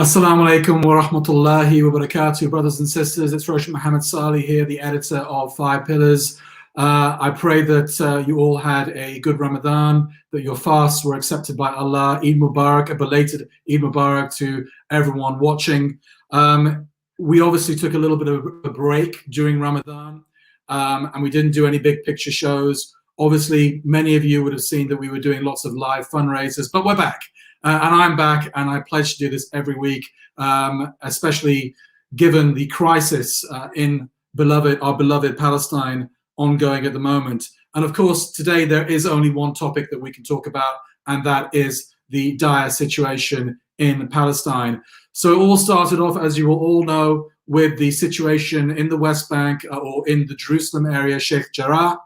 Assalamu alaikum wa rahmatullahi wa barakatuh, brothers and sisters. It's Roshan Muhammad Salih here, the editor of Five Pillars. I pray that you all had a good Ramadan, that your fasts were accepted by Allah. Eid Mubarak, a belated Eid Mubarak to everyone watching. We obviously took a little bit of a break during Ramadan, and we didn't do any big picture shows. Obviously, many of you would have seen that we were doing lots of live fundraisers, but we're back. And I'm back, and I pledge to do this every week, especially given the crisis in our beloved Palestine ongoing at the moment. And of course, today there is only one topic that we can talk about, and that is the dire situation in Palestine. So it all started off, as you will all know, with the situation in the West Bank or in the Jerusalem area, Sheikh Jarrah,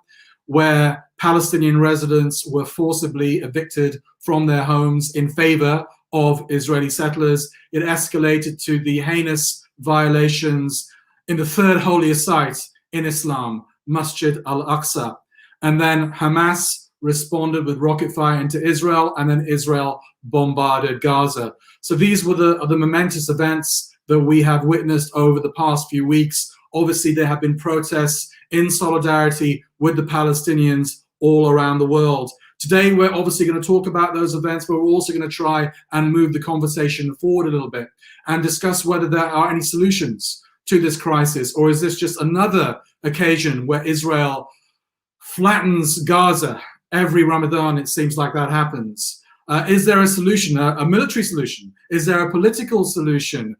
where Palestinian residents were forcibly evicted from their homes in favor of Israeli settlers. It escalated to the heinous violations in the third holiest site in Islam, Masjid al-Aqsa. And then Hamas responded with rocket fire into Israel, and then Israel bombarded Gaza. So these were the momentous events that we have witnessed over the past few weeks. Obviously, there have been protests in solidarity with the Palestinians all around the world. Today, we're obviously going to talk about those events, but we're also going to try and move the conversation forward a little bit and discuss whether there are any solutions to this crisis, or is this just another occasion where Israel flattens Gaza every Ramadan? It seems like that happens. Is there a solution, a military solution? Is there a political solution?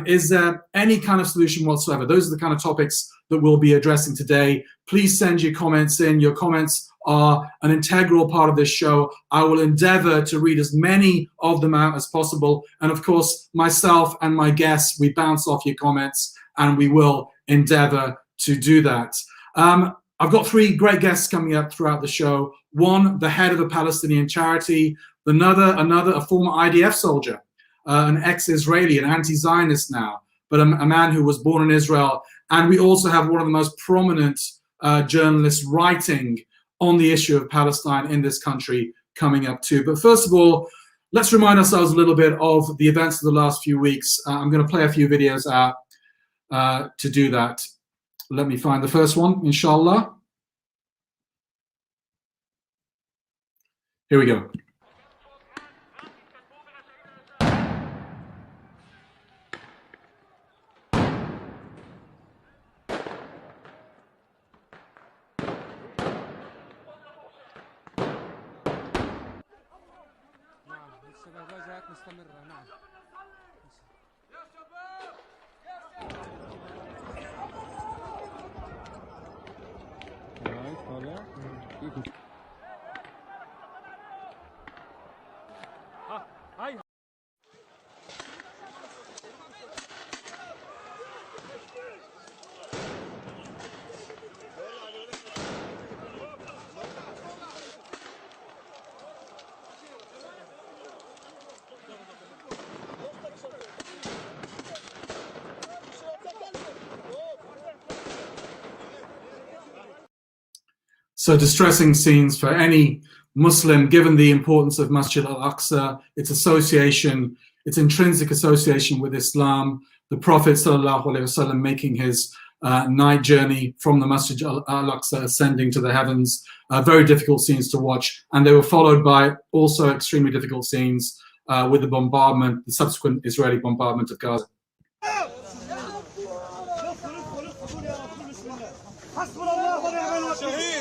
Is there any kind of solution whatsoever? Those are the kind of topics that we'll be addressing today. Please send your comments in. Your comments are an integral part of this show. I will endeavor to read as many of them out as possible. And of course, myself and my guests, we bounce off your comments, and we will endeavor to do that. I've got three great guests coming up throughout the show. One, the head of a Palestinian charity. Another, a former IDF soldier, an ex-Israeli, an anti-Zionist now, but a man who was born in Israel. And we also have one of the most prominent journalists writing on the issue of Palestine in this country coming up too. But first of all, let's remind ourselves a little bit of the events of the last few weeks. I'm going to play a few videos out to do that. Let me find the first one, inshallah. Here we go. So distressing scenes for any Muslim, given the importance of Masjid al-Aqsa, its association, its intrinsic association with Islam, the Prophet ﷺ making his night journey from the Masjid al-Aqsa, ascending to the heavens. Very difficult scenes to watch. And they were followed by also extremely difficult scenes with the bombardment, the subsequent Israeli bombardment of Gaza.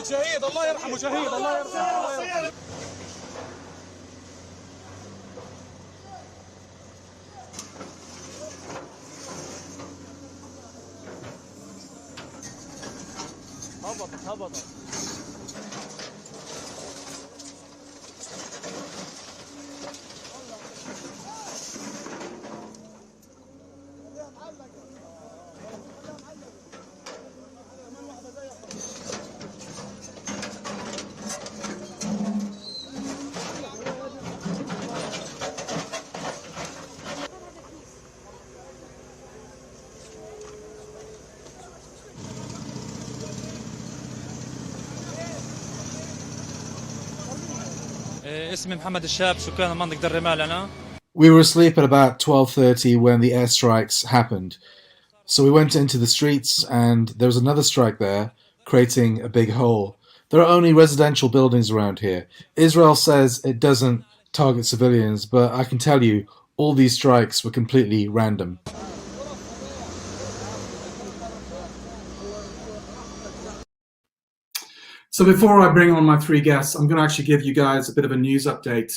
شهيد الله يرحمه شهيد الله يرحمه هبط اسمي محمد الشاب، سكان منطقة الرمال أنا. We were asleep at about 12:30 when the airstrikes happened. So we went into the streets and there was another strike there, creating a big hole. There are only residential buildings around here. Israel says it doesn't target civilians, but I can tell you, all these strikes were completely random. So before I bring on my three guests, I'm going to actually give you guys a bit of a news update.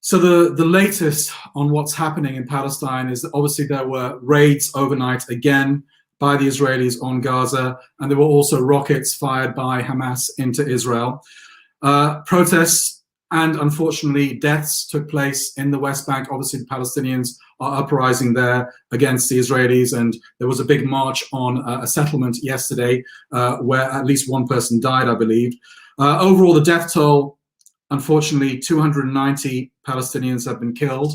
So the latest on what's happening in Palestine is that obviously there were raids overnight again by the Israelis on Gaza, and there were also rockets fired by Hamas into Israel. Protests and unfortunately deaths took place in the West Bank. Obviously the Palestinians are uprising there against the Israelis, and there was a big march on a settlement yesterday where at least one person died, I believe. Overall, the death toll, unfortunately, 290 Palestinians have been killed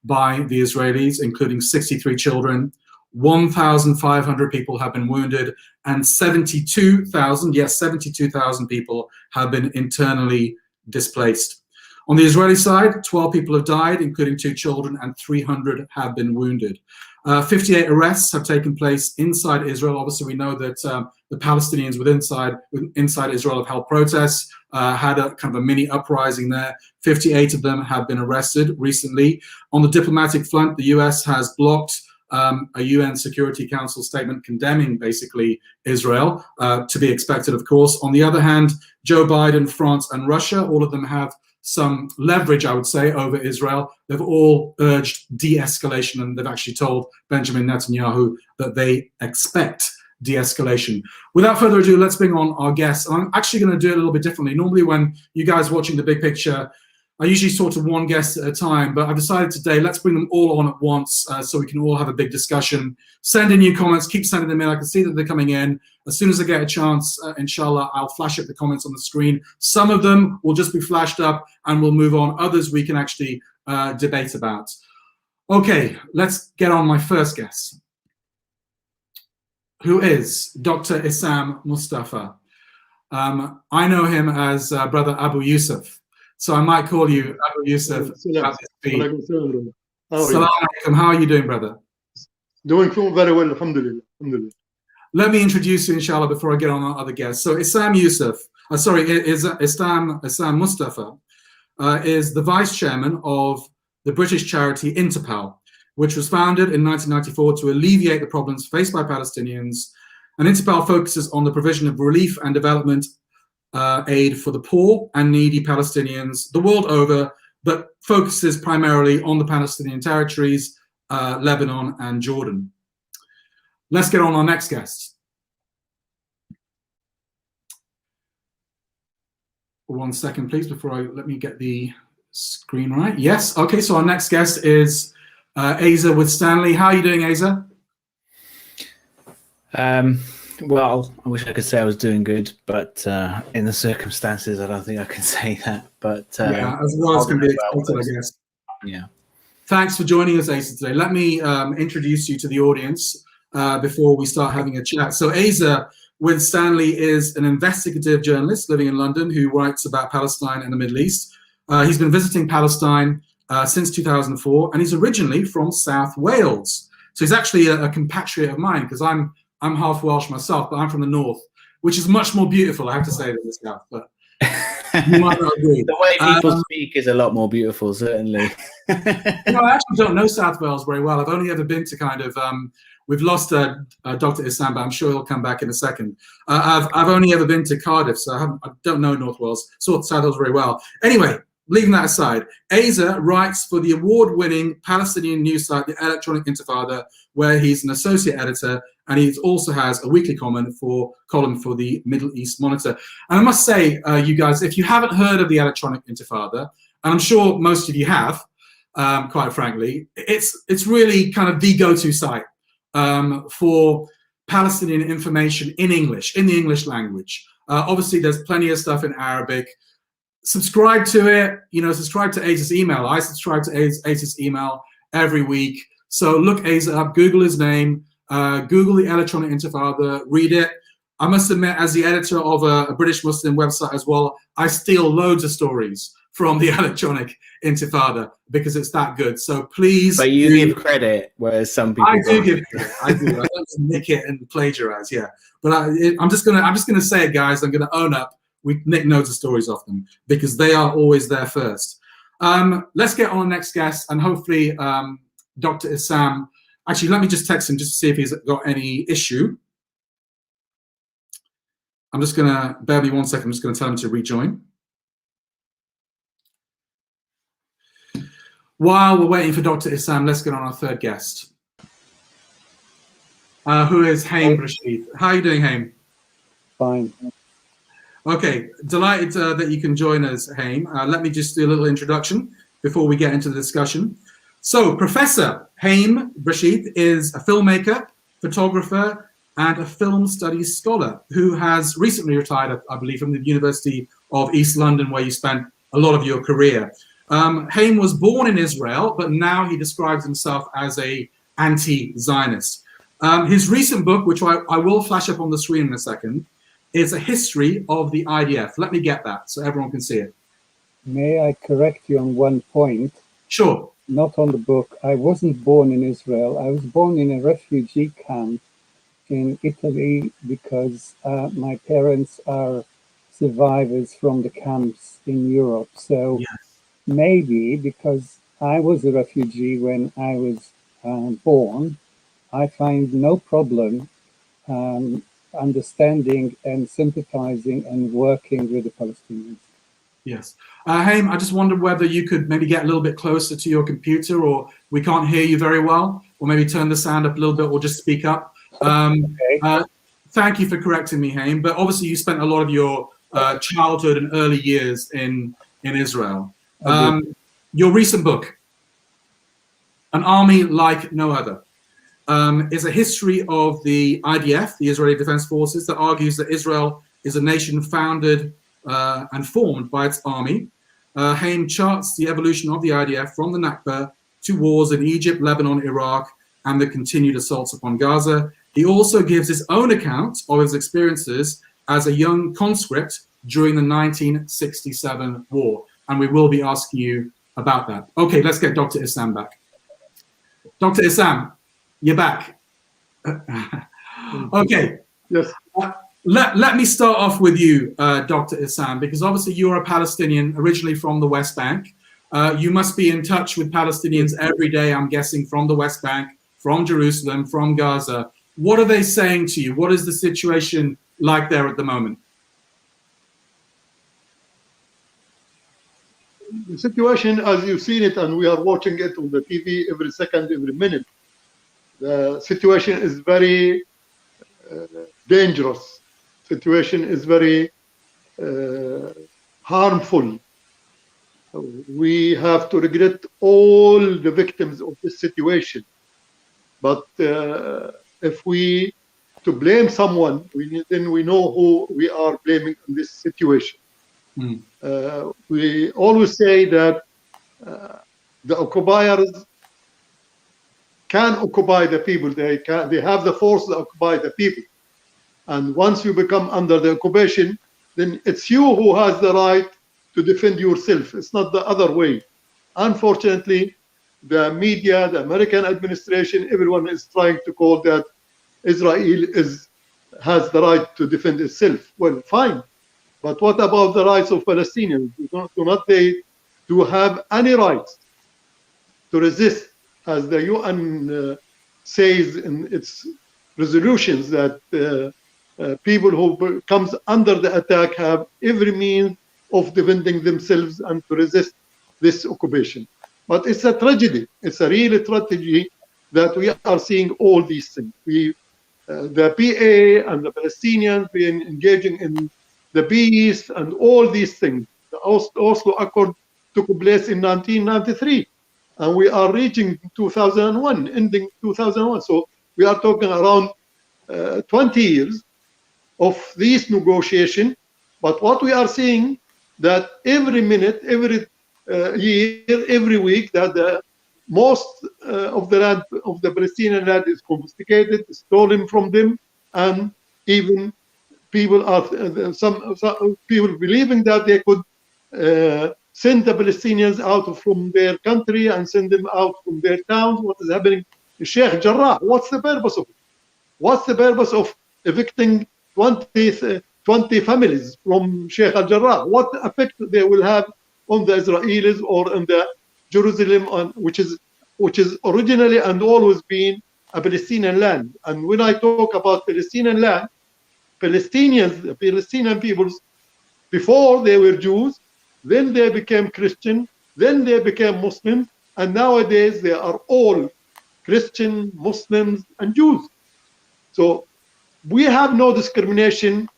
by the Israelis, including 63 children. 1,500 people have been wounded, and 72,000, yes, 72,000 people have been internally displaced. On the Israeli side, 12 people have died, including 2 children, and 300 have been wounded. 58 arrests have taken place inside Israel. Obviously, we know that the Palestinians inside Israel have held protests, had a kind of a mini uprising there. 58 of them have been arrested recently. On the diplomatic front, the US has blocked a UN Security Council statement condemning basically Israel, to be expected, of course. On the other hand, Joe Biden, France, and Russia, all of them have some leverage, I would say, over Israel. They've all urged de-escalation, and they've actually told Benjamin Netanyahu that they expect de-escalation. Without further ado, let's bring on our guests. I'm actually going to do it a little bit differently. Normally when you guys are watching the big picture, I usually sort of one guest at a time, but I've decided today, let's bring them all on at once so we can all have a big discussion. Send in your comments, keep sending them in. I can see that they're coming in. As soon as I get a chance, inshallah, I'll flash up the comments on the screen. Some of them will just be flashed up and we'll move on. Others we can actually debate about. Okay, let's get on my first guest, who is Dr. Issam Mustafa. I know him as Brother Abu Yusuf. So I might call you Abu Yusuf. Salam alaikum. How are you doing, brother? Doing very well, alhamdulillah. Alhamdulillah. Let me introduce you, inshallah, before I get on our other guests. So Issam Mustafa is the vice chairman of the British charity Interpal, which was founded in 1994 to alleviate the problems faced by Palestinians. And Interpal focuses on the provision of relief and development aid for the poor and needy Palestinians the world over, but focuses primarily on the Palestinian territories, Lebanon and Jordan. Let's get on our next guest. One second, please, let me get the screen right. Yes, okay, so our next guest is Asa with Stanley. How are you doing, Asa? Well, I wish I could say I was doing good, but in the circumstances, I don't think I can say that. But yeah, as well as can be expected, I guess. Yeah. Thanks for joining us, Asa, today. Let me introduce you to the audience before we start having a chat. So Asa with Stanley is an investigative journalist living in London who writes about Palestine and the Middle East. He's been visiting Palestine since 2004, and he's originally from South Wales. So he's actually a compatriot of mine, because I'm half Welsh myself, but I'm from the north, which is much more beautiful, I have to say, than the south. But you might not agree. The way people speak is a lot more beautiful, certainly. I actually don't know South Wales very well. I've only ever been to kind of, we've lost Dr. Issam, but I'm sure he'll come back in a second. I've only ever been to Cardiff, so I don't know North Wales, South Wales very well. Anyway, leaving that aside, Asa writes for the award-winning Palestinian news site, The Electronic Intifada, where he's an associate editor, and he also has a weekly column for the Middle East Monitor. And I must say, you guys, if you haven't heard of the Electronic Intifada, and I'm sure most of you have, quite frankly, it's really kind of the go-to site for Palestinian information in English, in the English language. Obviously, there's plenty of stuff in Arabic. Subscribe to it, subscribe to Asa's email. I subscribe to Asa's email every week. So look Asa up, Google his name, Google the Electronic Intifada, read it. I must admit, as the editor of a British Muslim website as well, I steal loads of stories from the electronic intifada because it's that good. So please. But you give credit, whereas some people. I do give credit. I do. I don't nick it and plagiarize. Yeah, but I'm just gonna say it, guys. I'm gonna own up. We nick loads of stories off them because they are always there first. Let's get on the next guest, and hopefully, Dr. Issam. Actually, let me just text him just to see if he's got any issue. I'm just gonna bear me 1 second. I'm just gonna tell him to rejoin. While we're waiting for Dr. Issam, let's get on our third guest, who is Haim Rashid. How are you doing, Haim? Fine. Okay, delighted that you can join us, Haim. Let me just do a little introduction before we get into the discussion. So, Professor Haim Rashid is a filmmaker, photographer, and a film studies scholar who has recently retired, I believe, from the University of East London, where you spent a lot of your career. Haim was born in Israel, but now he describes himself as a anti-Zionist. His recent book, which I will flash up on the screen in a second, is a history of the IDF. Let me get that so everyone can see it. May I correct you on one point? Sure. Not on the book. I wasn't born in Israel. I was born in a refugee camp in Italy because my parents are survivors from the camps in Europe. So Yes. maybe because I was a refugee when I was born, I find no problem understanding and sympathizing and working with the Palestinians. Yes. Haim, I just wondered whether you could maybe get a little bit closer to your computer, or we can't hear you very well, or maybe turn the sound up a little bit, or just speak up. Okay. Thank you for correcting me, Haim, but obviously you spent a lot of your childhood and early years in Israel. Your recent book, An Army Like No Other, is a history of the IDF, the Israeli Defense Forces, that argues that Israel is a nation founded and formed by its army. Haim charts the evolution of the IDF from the Nakba to wars in Egypt, Lebanon, Iraq, and the continued assaults upon Gaza. He also gives his own account of his experiences as a young conscript during the 1967 war. And we will be asking you about that. Okay, let's get Dr. Issam back. Dr. Issam, you're back. Okay. Yes. Let me start off with you, Dr. Issam, because obviously you're a Palestinian originally from the West Bank. You must be in touch with Palestinians every day, I'm guessing, from the West Bank, from Jerusalem, from Gaza. What are they saying to you? What is the situation like there at the moment? The situation, as you've seen it, and we are watching it on the TV every second, every minute, the situation is very dangerous. Situation is very harmful. We have to regret all the victims of this situation. But if we to blame someone, then we know who we are blaming in this situation. We always say that the occupiers can occupy the people. They have the force to occupy the people. And once you become under the occupation, then it's you who has the right to defend yourself. It's not the other way. Unfortunately, the media, the American administration, everyone is trying to call that Israel has the right to defend itself. Well, fine. But what about the rights of Palestinians? Do not they have any rights to resist, as the UN says in its resolutions, that people who comes under the attack have every means of defending themselves and to resist this occupation. But it's a tragedy. It's a real tragedy that we are seeing all these things. The PA and the Palestinians being engaging in the peace and all these things. The Oslo Accord took place in 1993, and we are reaching 2001, ending 2001. So we are talking around 20 years of this negotiation. But what we are seeing, that every minute, every year, every week, that the most of the land, of the Palestinian land, is confiscated, stolen from them, and even people are some people believing that they could send the Palestinians out from their country and send them out from their towns. What is happening in Sheikh Jarrah? What's the purpose of it? What's the purpose of evicting 20 families from Sheikh al-Jarrah? What effect they will have on the Israelis or on the Jerusalem, which is originally and always been a Palestinian land? And when I talk about Palestinian land, Palestinian peoples, before they were Jews, then they became Christian, then they became Muslims, and nowadays they are all Christian, Muslims, and Jews. So we have no discrimination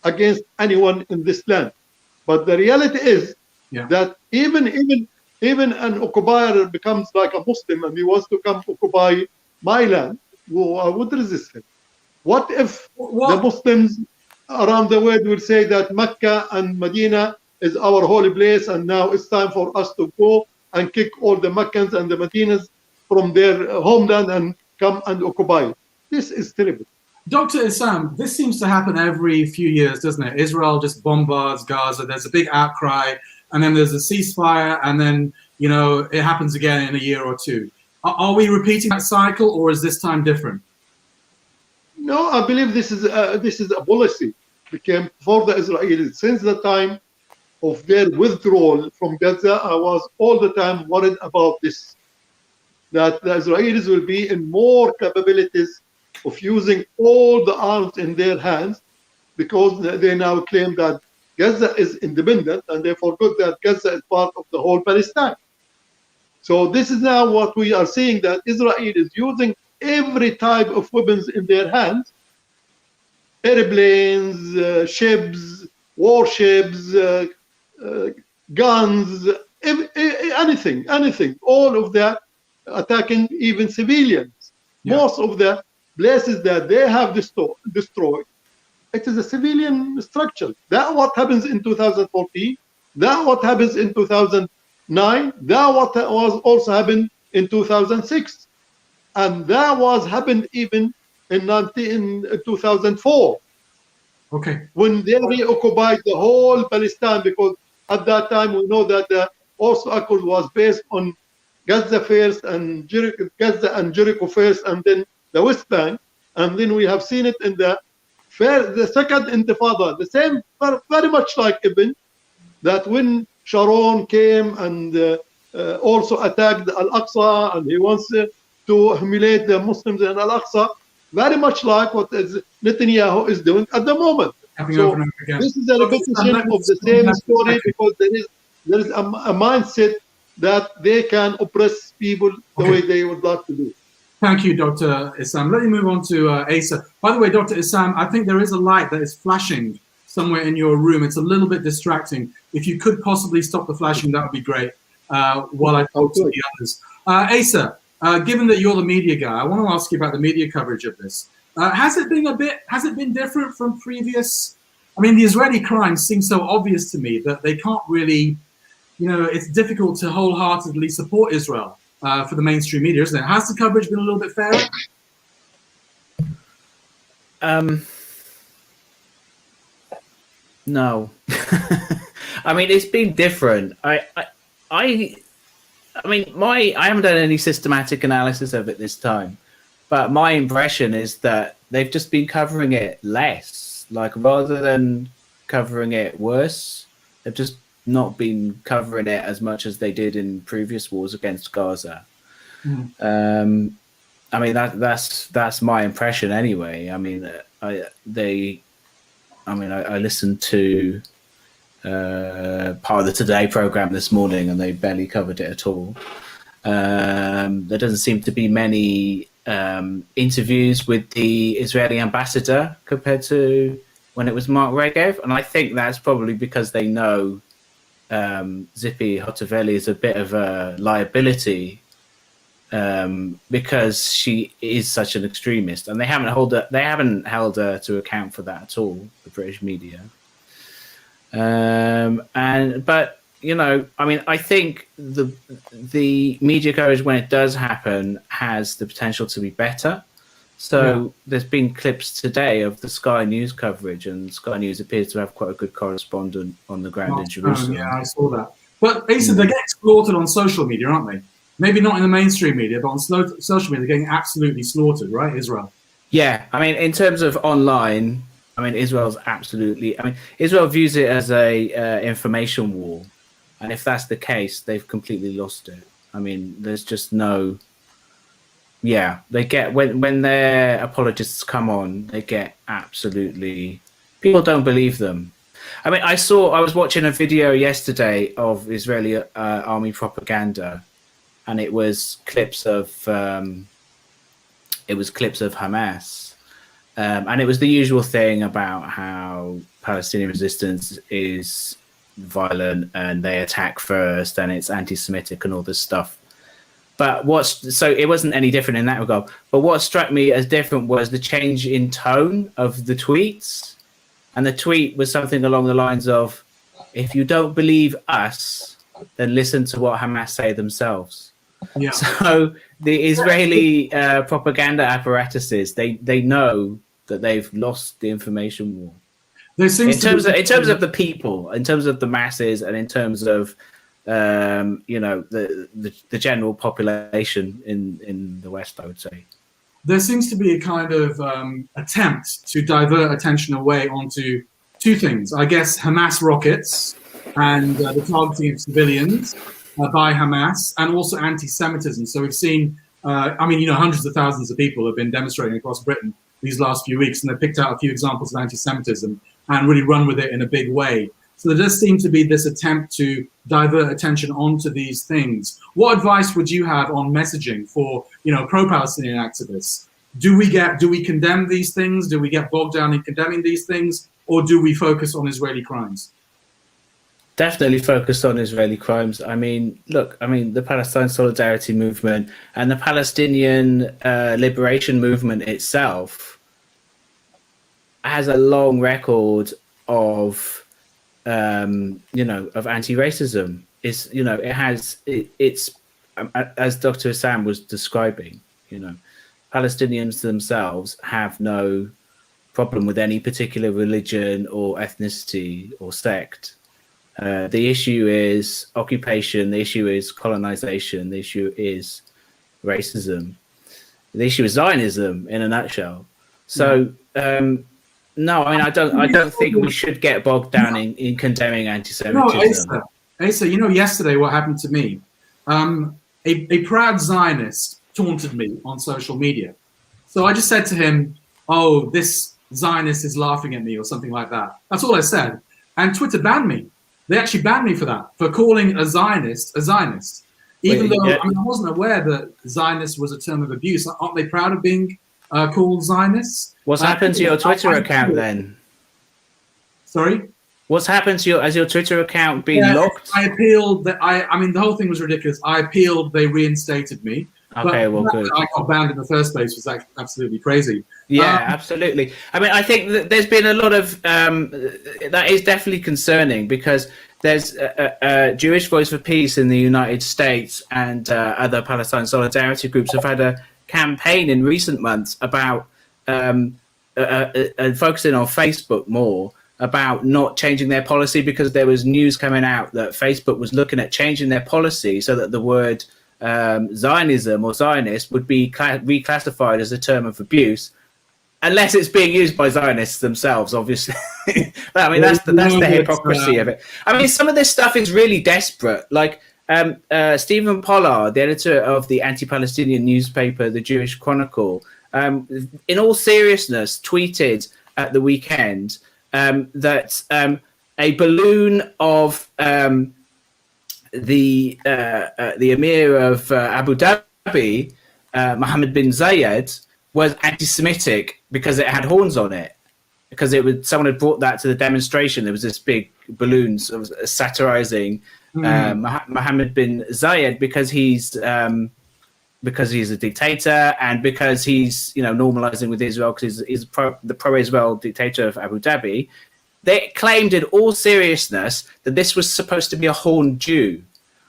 against anyone in this land. But the reality is that even an occupier becomes like a Muslim and he wants to come occupy my land, well, I would resist him. What if the Muslims around the world will say that Mecca and Medina is our holy place and now it's time for us to go and kick all the Meccans and the Medinas from their homeland and come and occupy it? This is terrible. Dr. Issam, this seems to happen every few years, doesn't it? Israel just bombards Gaza, there's a big outcry, and then there's a ceasefire, and then, you know, it happens again in a year or two. Are we repeating that cycle, or is this time different? No, I believe this is a policy became for the Israelis. Since the time of their withdrawal from Gaza, I was all the time worried about this, that the Israelis will be in more capabilities of using all the arms in their hands, because they now claim that Gaza is independent and they forgot that Gaza is part of the whole Palestine. So this is now what we are seeing, that Israel is using every type of weapons in their hands, airplanes, ships, warships, guns, anything, all of that, attacking even civilians. Most of the places that they have destroyed, it is a civilian structure. That what happens in 2014, that what happens in 2009, that what was also happened in 2006, and that was happened even in 2004. Okay. When they reoccupied the whole Palestine, because at that time we know that the Oslo Accord was based on Gaza first and Gaza and Jericho first, and then the West Bank, and then we have seen it in the second Intifada, the same, very much like Ibn, that when Sharon came and also attacked Al-Aqsa, and he wants to humiliate the Muslims in Al-Aqsa, very much like what Netanyahu is doing at the moment. So this is a repetition of the same story, because there is a mindset that they can oppress people the way they would like to do. Thank you, Dr. Issam. Let me move on to Asa. By the way, Dr. Issam, I think there is a light that is flashing somewhere in your room. It's a little bit distracting. If you could possibly stop the flashing, that would be great, while I talk to the others. Asa, given that you're the media guy, I want to ask you about the media coverage of this. Has it been different from previous? I mean, the Israeli crimes seem so obvious to me that they can't really, you know, it's difficult to wholeheartedly support Israel for the mainstream media, isn't it? Has the coverage been a little bit fairer? No. I mean, it's been different. I mean, I haven't done any systematic analysis of it this time, but my impression is that they've just been covering it less. Like, rather than covering it worse, they've just not been covering it as much as they did in previous wars against Gaza. I mean, that's my impression anyway. I mean, I listened to part of the Today program this morning, and they barely covered it at all. There doesn't seem to be many interviews with the Israeli ambassador compared to when it was Mark Regev, and I think that's probably because they know Zippy Hotovely is a bit of a liability because she is such an extremist, and they haven't held her to account for that at all, the British media. But you know, I mean, I think the media coverage, when it does happen, has the potential to be better. So there's been clips today of the Sky News coverage, and Sky News appears to have quite a good correspondent on the ground in Jerusalem. Yeah, I saw that. But Asa, they're getting slaughtered on social media, aren't they? Maybe not in the mainstream media, but on social media, they're getting absolutely slaughtered, right, Israel? Yeah, I mean, in terms of online, I mean, Israel views it as a information war, and if that's the case, they've completely lost it. I mean, there's just no. Yeah, they get when their apologists come on, they get absolutely. People don't believe them. I mean, I was watching a video yesterday of Israeli army propaganda, and it was clips of Hamas, and it was the usual thing about how Palestinian resistance is violent and they attack first, and it's anti-Semitic and all this stuff. But so it wasn't any different in that regard. But what struck me as different was the change in tone of the tweets. And the tweet was something along the lines of, if you don't believe us, then listen to what Hamas say themselves. Yeah. So the Israeli propaganda apparatuses, they know that they've lost the information war. In terms of the people, in terms of the masses, and in terms of the general population in the West, I would say. There seems to be a kind of attempt to divert attention away onto two things. I guess Hamas rockets and the targeting of civilians by Hamas, and also anti-Semitism. So we've seen, hundreds of thousands of people have been demonstrating across Britain these last few weeks, and they've picked out a few examples of anti-Semitism and really run with it in a big way. So there does seem to be this attempt to divert attention onto these things. What advice would you have on messaging for, pro-Palestinian activists? Do we condemn these things? Do we get bogged down in condemning these things? Or do we focus on Israeli crimes? Definitely focused on Israeli crimes. I mean, the Palestine Solidarity Movement and the Palestinian liberation movement itself has a long record of anti-racism. It's as Dr. Sam was describing, Palestinians themselves have no problem with any particular religion or ethnicity or sect. The issue is occupation, the issue is colonization, the issue is racism, the issue is Zionism in a nutshell. So no, I mean, I don't think we should get bogged down in condemning anti-Semitism. No, Asa, yesterday what happened to me? A proud Zionist taunted me on social media. So I just said to him, "Oh, this Zionist is laughing at me," or something like that. That's all I said. And Twitter banned me. They actually banned me for that, for calling a Zionist a Zionist. Even though I wasn't aware that Zionist was a term of abuse. Aren't they proud of being called Zionists? What's happened to your Twitter account then? Sorry? What's happened to your Twitter account being locked? I appealed. The whole thing was ridiculous. I appealed. They reinstated me. Okay, well, good. I got banned in the first place was absolutely crazy. Yeah, absolutely. I mean, I think that there's been a lot of that is definitely concerning, because there's a Jewish Voice for Peace in the United States and other Palestine solidarity groups have had a campaign in recent months about focusing on Facebook more, about not changing their policy, because there was news coming out that Facebook was looking at changing their policy so that the word Zionism or Zionist would be reclassified as a term of abuse, unless it's being used by Zionists themselves, obviously. But, I mean, that's the hypocrisy of it. I mean, some of this stuff is really desperate. Like Stephen Pollard, the editor of the anti-Palestinian newspaper, The Jewish Chronicle, in all seriousness, tweeted at the weekend that a balloon of the Emir of Abu Dhabi, Mohammed bin Zayed, was anti-Semitic because it had horns on it. Because someone had brought that to the demonstration. There was this big balloon sort of satirizing Mohammed bin Zayed because he's a dictator, and because he's normalizing with Israel, because he's the pro-Israel dictator of Abu Dhabi. They claimed in all seriousness that this was supposed to be a horned Jew.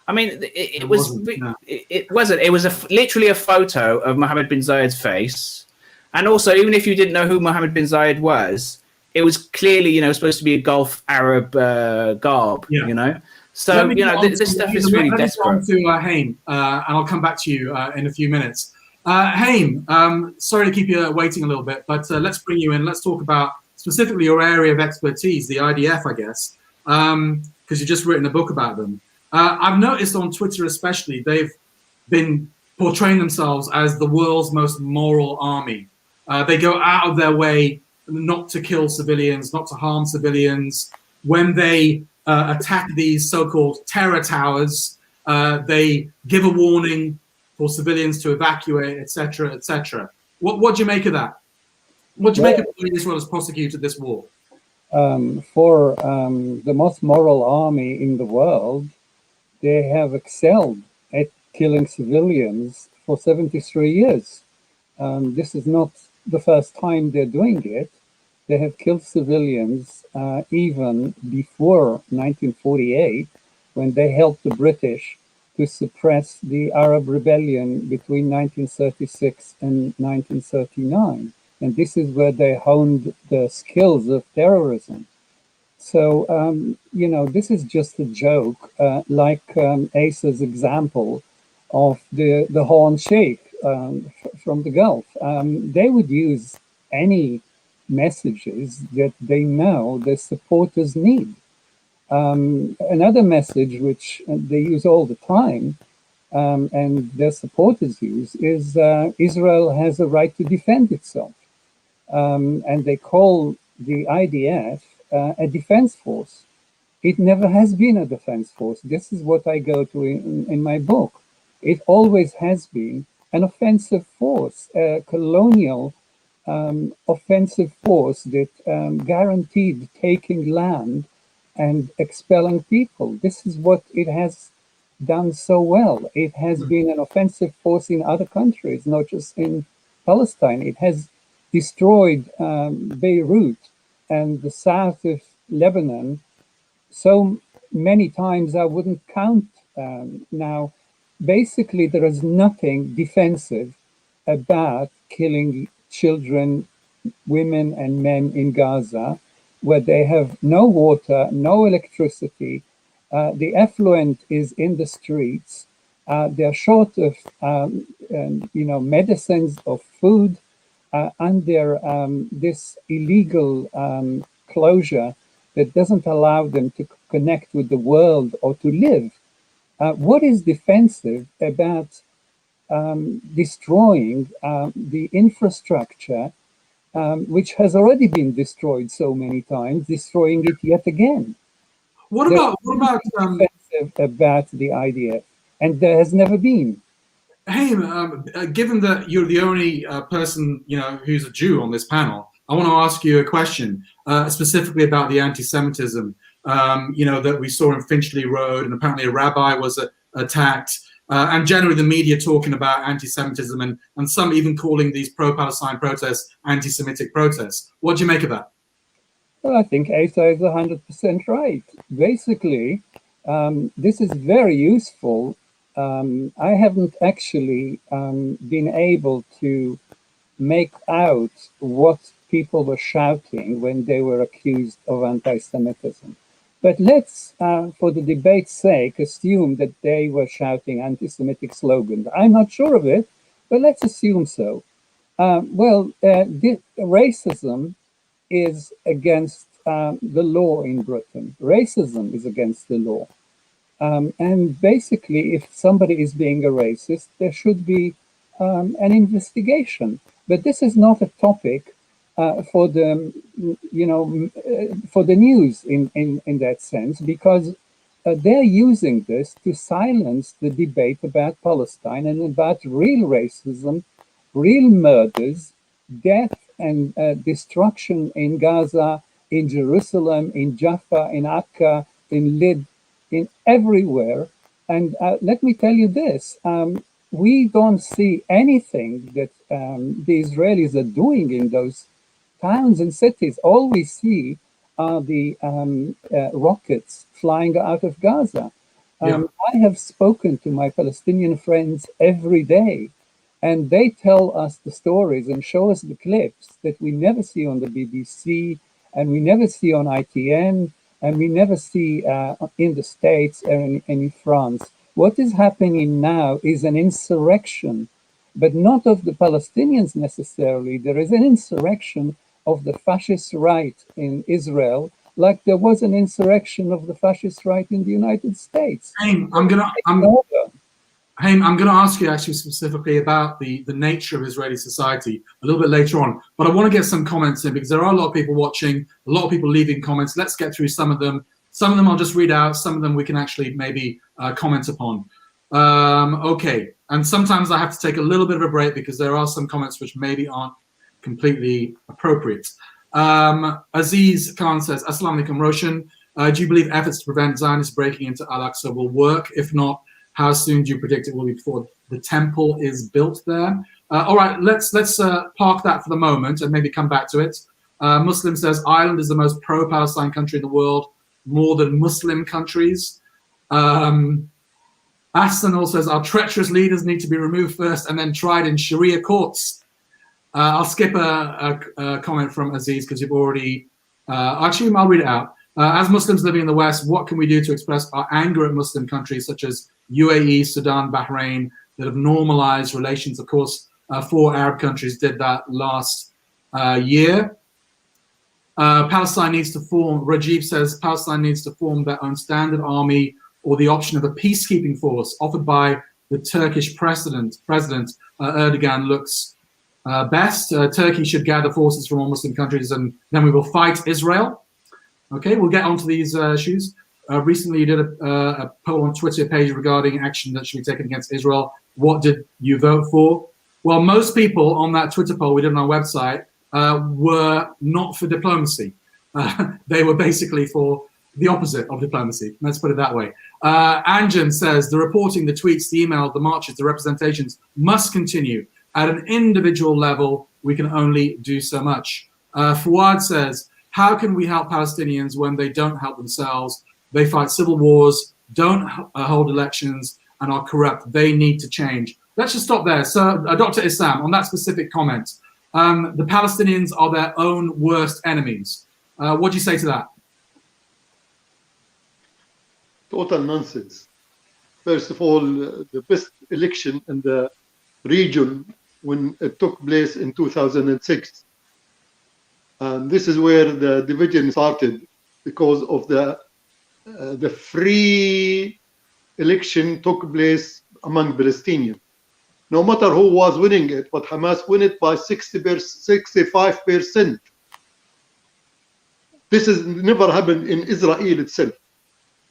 I mean, it wasn't. It wasn't. It was literally a photo of Mohammed bin Zayed's face, and also, even if you didn't know who Mohammed bin Zayed was, it was clearly supposed to be a Gulf Arab garb. So, you know, this stuff is really desperate. Let me go on to Haim, and I'll come back to you in a few minutes. Haim, sorry to keep you waiting a little bit, but let's bring you in. Let's talk about specifically your area of expertise, the IDF, I guess, because you've just written a book about them. I've noticed on Twitter especially, they've been portraying themselves as the world's most moral army. They go out of their way not to kill civilians, not to harm civilians. When they attack these so-called terror towers, they give a warning for civilians to evacuate, etc., etc. What do you make of that? What do you make of the way Israel has prosecuted this war? For the most moral army in the world, they have excelled at killing civilians for 73 years. This is not the first time they're doing it. They have killed civilians even before 1948, when they helped the British to suppress the Arab rebellion between 1936 and 1939. And this is where they honed the skills of terrorism. So, you know, this is just a joke, like Asa's example of the Horn Sheikh from the Gulf. They would use any messages that they know their supporters need. Another message which they use all the time, and their supporters use, is Israel has a right to defend itself. And they call the IDF a defense force. It never has been a defense force. This is what I go to in my book. It always has been an offensive force, a colonial offensive force that guaranteed taking land and expelling people. This is what it has done so well. It has been an offensive force in other countries, not just in Palestine. It has destroyed Beirut and the south of Lebanon so many times I wouldn't count now. Basically, there is nothing defensive about killing children, women, and men in Gaza, where they have no water, no electricity. The effluent is in the streets. They're short of, medicines, of food, under this illegal closure that doesn't allow them to connect with the world or to live. What is defensive about destroying the infrastructure, which has already been destroyed so many times, destroying it yet again? What about defensive about the IDF? And there has never been. Hey, given that you're the only person who's a Jew on this panel, I want to ask you a question specifically about the anti-Semitism. That we saw in Finchley Road, and apparently a rabbi was attacked, and generally the media talking about anti-Semitism, and some even calling these pro-Palestine protests anti-Semitic protests. What do you make of that? Well, I think Asa is 100% right. Basically, this is very useful. I haven't actually been able to make out what people were shouting when they were accused of anti-Semitism. But let's, for the debate's sake, assume that they were shouting anti-Semitic slogans. I'm not sure of it, but let's assume so. Racism is against the law in Britain. Racism is against the law. And basically, if somebody is being a racist, there should be an investigation. But this is not a topic for the news in that sense, because they're using this to silence the debate about Palestine and about real racism, real murders, death and destruction in Gaza, in Jerusalem, in Jaffa, in Aqsa, in Lid, in everywhere. And let me tell you this, we don't see anything that the Israelis are doing in those towns and cities. All we see are the rockets flying out of Gaza. I have spoken to my Palestinian friends every day, and they tell us the stories and show us the clips that we never see on the BBC and we never see on ITN and we never see in the States or in France. What is happening now is an insurrection, but not of the Palestinians necessarily. There is an insurrection of the fascist right in Israel, like there was an insurrection of the fascist right in the United States. Haim, I'm gonna ask you actually specifically about the nature of Israeli society a little bit later on, but I want to get some comments in because there are a lot of people watching, a lot of people leaving comments. Let's get through some of them. Some of them I'll just read out, some of them we can actually maybe comment upon. Okay, and sometimes I have to take a little bit of a break because there are some comments which maybe aren't completely appropriate. Aziz Khan says, Assalamu alaikum Roshan, do you believe efforts to prevent Zionists breaking into Al-Aqsa will work? If not, how soon do you predict it will be before the temple is built there? All right, let's park that for the moment and maybe come back to it. Muslim says, Ireland is the most pro-Palestine country in the world, more than Muslim countries. Arsenal says, our treacherous leaders need to be removed first and then tried in Sharia courts. I'll skip a comment from Aziz because you've already, actually I'll read it out. As Muslims living in the West, what can we do to express our anger at Muslim countries such as UAE, Sudan, Bahrain, that have normalized relations? Of course, 4 Arab countries did that last year. Palestine needs to form, Rajiv says, Palestine needs to form their own standard army or the option of a peacekeeping force offered by the Turkish president Erdogan looks best. Turkey should gather forces from all Muslim countries and then we will fight Israel. Okay, we'll get onto these issues. Recently, you did a poll on Twitter page regarding action that should be taken against Israel. What did you vote for? Well, most people on that Twitter poll we did on our website were not for diplomacy. They were basically for the opposite of diplomacy. Let's put it that way. Anjan says, the reporting, the tweets, the email, the marches, the representations must continue. At an individual level, we can only do so much. Fuad says, how can we help Palestinians when they don't help themselves? They fight civil wars, don't hold elections, and are corrupt. They need to change. Let's just stop there. So, Dr. Issam, on that specific comment, the Palestinians are their own worst enemies. What do you say to that? Total nonsense. First of all, the best election in the region when it took place in 2006. And this is where the division started because of the free election took place among Palestinians. No matter who was winning it, but Hamas won it by 65%. This has never happened in Israel itself.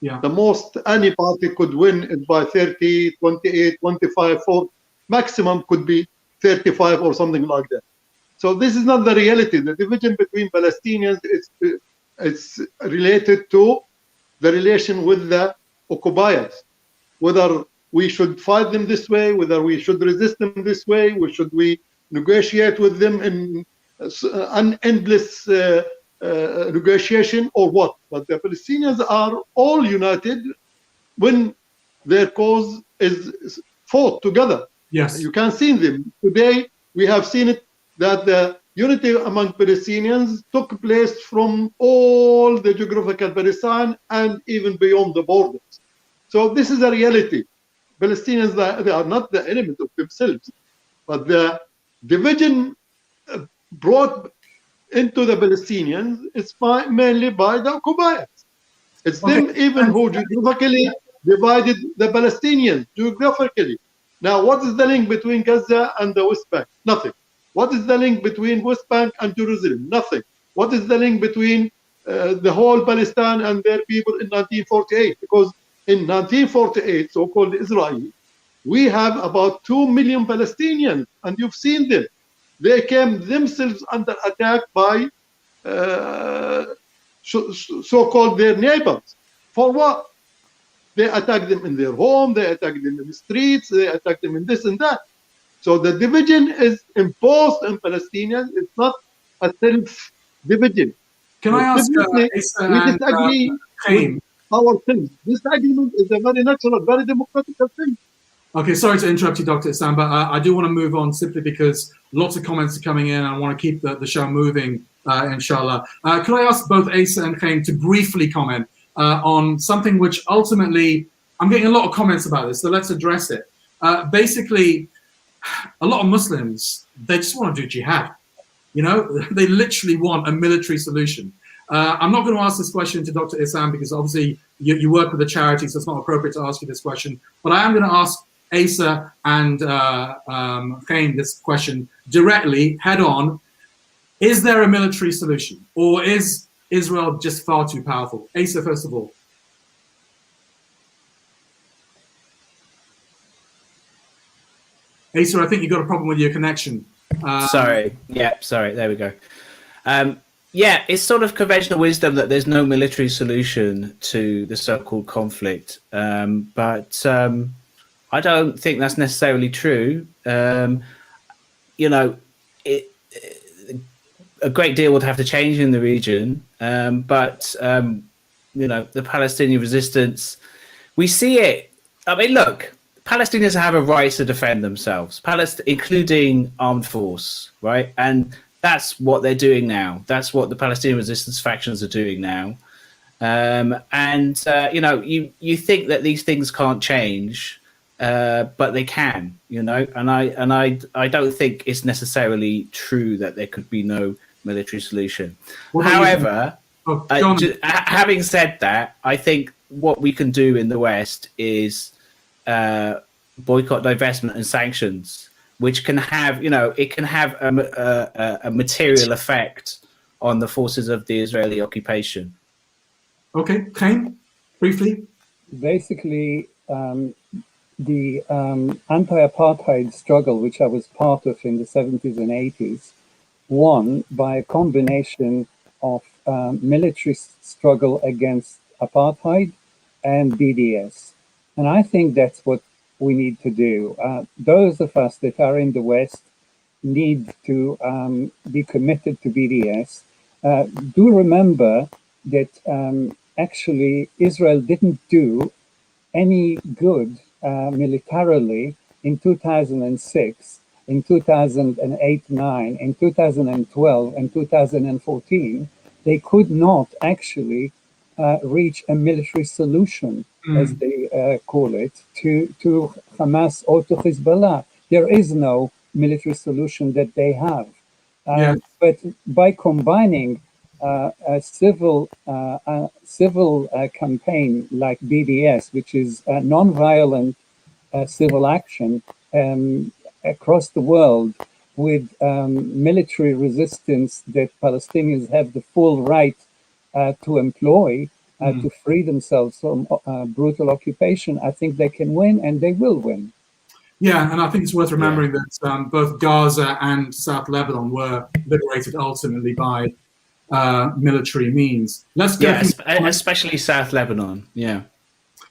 Yeah. The most any party could win is by 30, 28, 25, 4, maximum could be 35 or something like that. So this is not the reality. The division between Palestinians it's related to the relation with the occupiers. Whether we should fight them this way, whether we should resist them this way, should we negotiate with them in an endless negotiation or what? But the Palestinians are all united when their cause is fought together. Yes. You can see them. Today, we have seen it that the unity among Palestinians took place from all the geographical Palestine and even beyond the borders. So this is a reality. Palestinians, they are not the enemy of themselves, but the division brought into the Palestinians is mainly by the occupiers. It's them even who geographically divided the Palestinians geographically. Now, what is the link between Gaza and the West Bank? Nothing. What is the link between West Bank and Jerusalem? Nothing. What is the link between the whole Palestine and their people in 1948? Because in 1948, so-called Israel, we have about 2 million Palestinians, and you've seen them. They came themselves under attack by so-called their neighbors. For what? They attacked them in their home, they attacked them in the streets, they attacked them in this and that. So the division is imposed on Palestinians. It's not a self-division. Can I ask, we disagree with ourselves. This agreement is a very natural, very democratic thing. Okay, sorry to interrupt you, Dr. Isam, but I do want to move on simply because lots of comments are coming in and I want to keep the show moving, inshallah. Could I ask both Asa and Khaim to briefly comment on something which ultimately, I'm getting a lot of comments about this, so let's address it. Basically, a lot of Muslims, they just want to do jihad. You know, they literally want a military solution. I'm not going to ask this question to Dr. Isam because obviously you work with a charity, so it's not appropriate to ask you this question. But I am going to ask Asa and Khaim this question directly, head on. Is there a military solution, or is Israel just far too powerful? Asa, first of all. Asa, I think you got a problem with your connection. Sorry. Yeah, sorry. There we go. Yeah, it's sort of conventional wisdom that there's no military solution to the so-called conflict. But I don't think that's necessarily true. You know, a great deal would have to change in the region. But, you know, the Palestinian resistance, we see it. I mean, look, Palestinians have a right to defend themselves, including armed force, right? And that's what they're doing now. That's what the Palestinian resistance factions are doing now. You know, you think that these things can't change, but they can, you know, and I don't think it's necessarily true that there could be no military solution. However, having said that, I think what we can do in the West is boycott, divestment, and sanctions, which can have, you know, it can have a material effect on the forces of the Israeli occupation. Okay, Khaim, briefly. Basically, the anti-apartheid struggle, which I was part of in the 70s and 80s, won by a combination of military struggle against apartheid and BDS. And I think that's what we need to do. Those of us that are in the West need to be committed to BDS. Do remember that actually Israel didn't do any good militarily in 2006, in 2008-9, in 2012 and 2014. They could not actually reach a military solution, as they call it, to Hamas or to Hezbollah. There is no military solution that they have. But by combining a civil campaign like BDS, which is non-violent civil action across the world, with military resistance that Palestinians have the full right to employ to free themselves from brutal occupation, I think they can win, and they will win. Yeah, and I think it's worth remembering that both Gaza and South Lebanon were liberated ultimately by military means. Let's get especially South Lebanon. Yeah.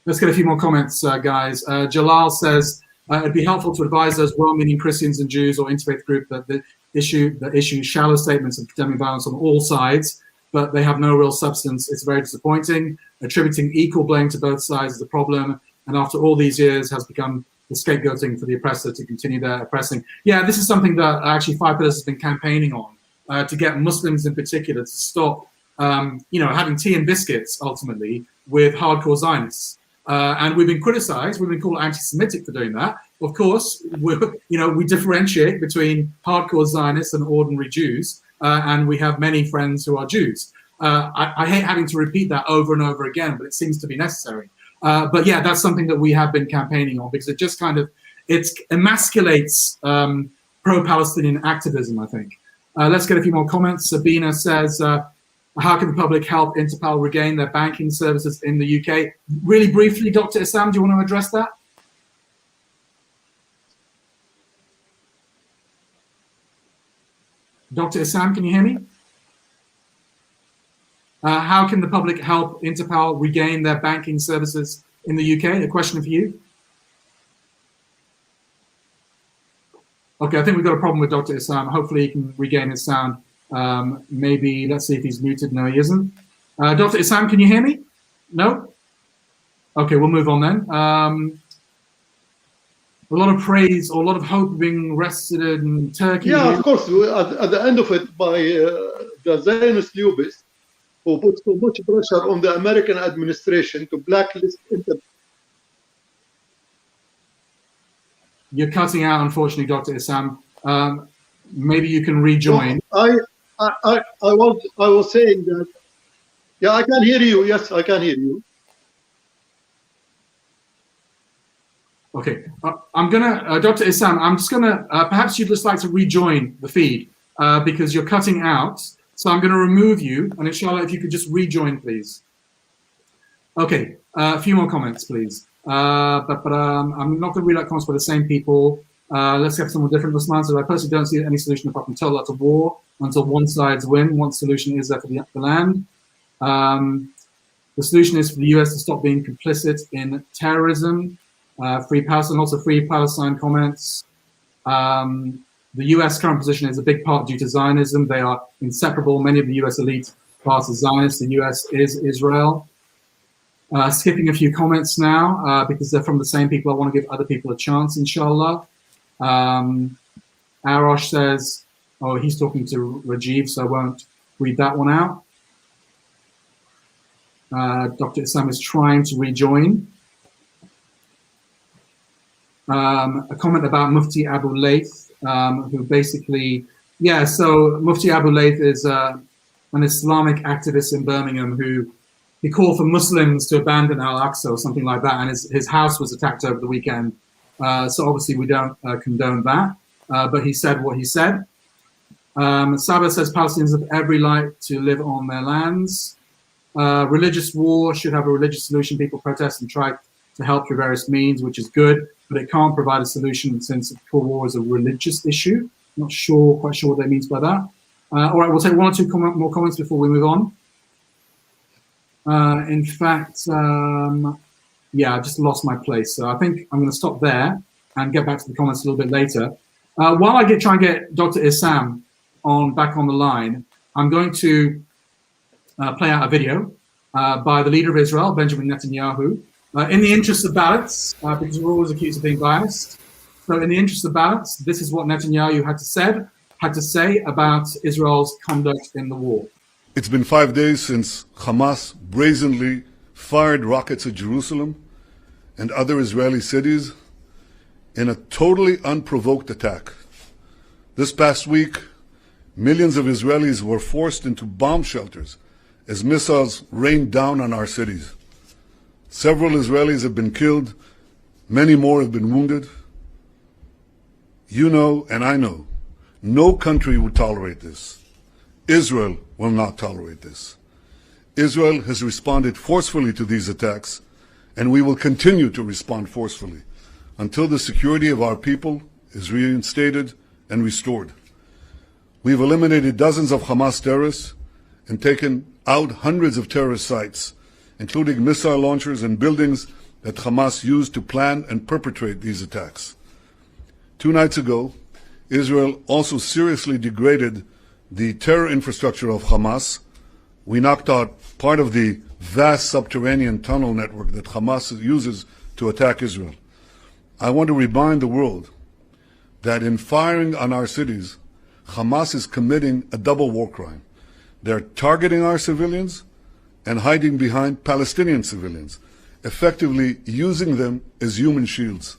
Let's get a few more comments, guys. Jalal says it'd be helpful to advise those well-meaning Christians and Jews or interfaith group that issue shallow statements of condemning violence on all sides, but they have no real substance. It's very disappointing. Attributing equal blame to both sides is the problem, and after all these years has become the scapegoating for the oppressor to continue their oppressing. Yeah, this is something that actually Five Pillars has been campaigning on, to get Muslims in particular to stop, having tea and biscuits ultimately with hardcore Zionists. And we've been criticized, we've been called anti-Semitic for doing that. Of course, we differentiate between hardcore Zionists and ordinary Jews, and we have many friends who are Jews. I hate having to repeat that over and over again, but it seems to be necessary. But yeah, that's something that we have been campaigning on, because it just it emasculates pro-Palestinian activism, I think. Let's get a few more comments. Sabina says, how can the public help Interpal regain their banking services in the UK? Really briefly, Dr. Isam, do you want to address that? Dr. Isam, can you hear me? How can the public help Interpal regain their banking services in the UK? A question for you. Okay, I think we've got a problem with Dr. Isam. Hopefully he can regain his sound. Maybe, let's see if he's muted. No, he isn't. Dr. Isam, can you hear me? No? Okay, we'll move on then. a lot of praise or a lot of hope being rested in Turkey. Yeah, of course. At the end of it, by the Zionist lobbyists who put so much pressure on the American administration to blacklist You're cutting out, unfortunately, Dr. Issam. Maybe you can rejoin. I was saying that. Yeah, I can hear you. Yes, I can hear you. Okay, I'm gonna, Dr. Issam, I'm just gonna, perhaps you'd just like to rejoin the feed because you're cutting out. So I'm gonna remove you, and inshallah, if you could just rejoin, please. Okay, a few more comments, please. I'm not gonna read out comments by the same people. Let's get some more different responses. I personally don't see any solution apart from total utter war until one side's win. One solution is there for the land. The solution is for the US to stop being complicit in terrorism. Free Palestine, also free Palestine comments. The US current position is a big part due to Zionism. They are inseparable. Many of the US elite class is Zionist. The US is Israel. Skipping a few comments now because they're from the same people. I want to give other people a chance, inshallah. Arosh says, oh, he's talking to Rajiv, so I won't read that one out. Dr. Issam is trying to rejoin. A comment about Mufti Abu Layth, who basically, yeah, so Mufti Abu Layth is an Islamic activist in Birmingham who he called for Muslims to abandon Al-Aqsa or something like that, and his house was attacked over the weekend. So obviously we don't condone that, but he said what he said. Saba says Palestinians have every right to live on their lands. Religious war should have a religious solution. People protest and try to help through various means, which is good, but it can't provide a solution since the war is a religious issue. Not sure, quite sure what that means by that. All right, we'll take one or two more comments before we move on. In fact, yeah, I just lost my place. So I think I'm going to stop there and get back to the comments a little bit later. While I try and get Dr. Issam back on the line, I'm going to play out a video by the leader of Israel, Benjamin Netanyahu, in the interest of balance, because we're always accused of being biased. So in the interest of balance, this is what Netanyahu had to say about Israel's conduct in the war. It's been 5 days since Hamas brazenly fired rockets at Jerusalem and other Israeli cities in a totally unprovoked attack. This past week, millions of Israelis were forced into bomb shelters as missiles rained down on our cities. Several Israelis have been killed, many more have been wounded. You know, and I know, no country would tolerate this. Israel will not tolerate this. Israel has responded forcefully to these attacks, and we will continue to respond forcefully until the security of our people is reinstated and restored. We've eliminated dozens of Hamas terrorists and taken out hundreds of terrorist sites, including missile launchers and buildings that Hamas used to plan and perpetrate these attacks. 2 nights ago, Israel also seriously degraded the terror infrastructure of Hamas. We knocked out part of the vast subterranean tunnel network that Hamas uses to attack Israel. I want to remind the world that in firing on our cities, Hamas is committing a double war crime. They're targeting our civilians and hiding behind Palestinian civilians, effectively using them as human shields.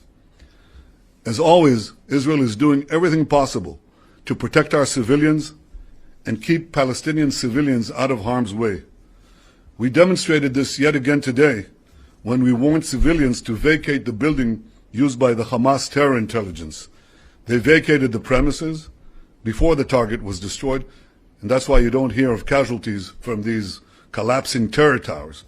As always, Israel is doing everything possible to protect our civilians and keep Palestinian civilians out of harm's way. We demonstrated this yet again today when we warned civilians to vacate the building used by the Hamas terror intelligence. They vacated the premises before the target was destroyed, and that's why you don't hear of casualties from these collapsing terror towers.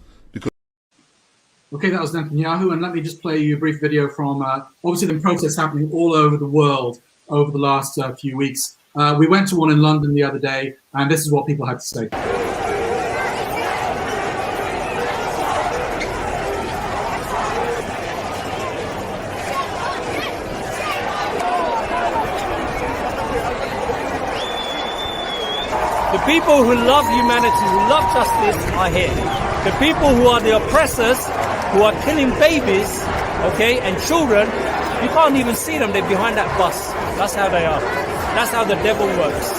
Okay, that was Netanyahu, and let me just play you a brief video from, obviously the protests happening all over the world over the last few weeks. We went to one in London the other day, and this is what people had to say. The people who love humanity, who love justice are here. The people who are the oppressors, who are killing babies, okay, and children, You can't even see them. They're behind that bus. That's how they are. That's how the devil works.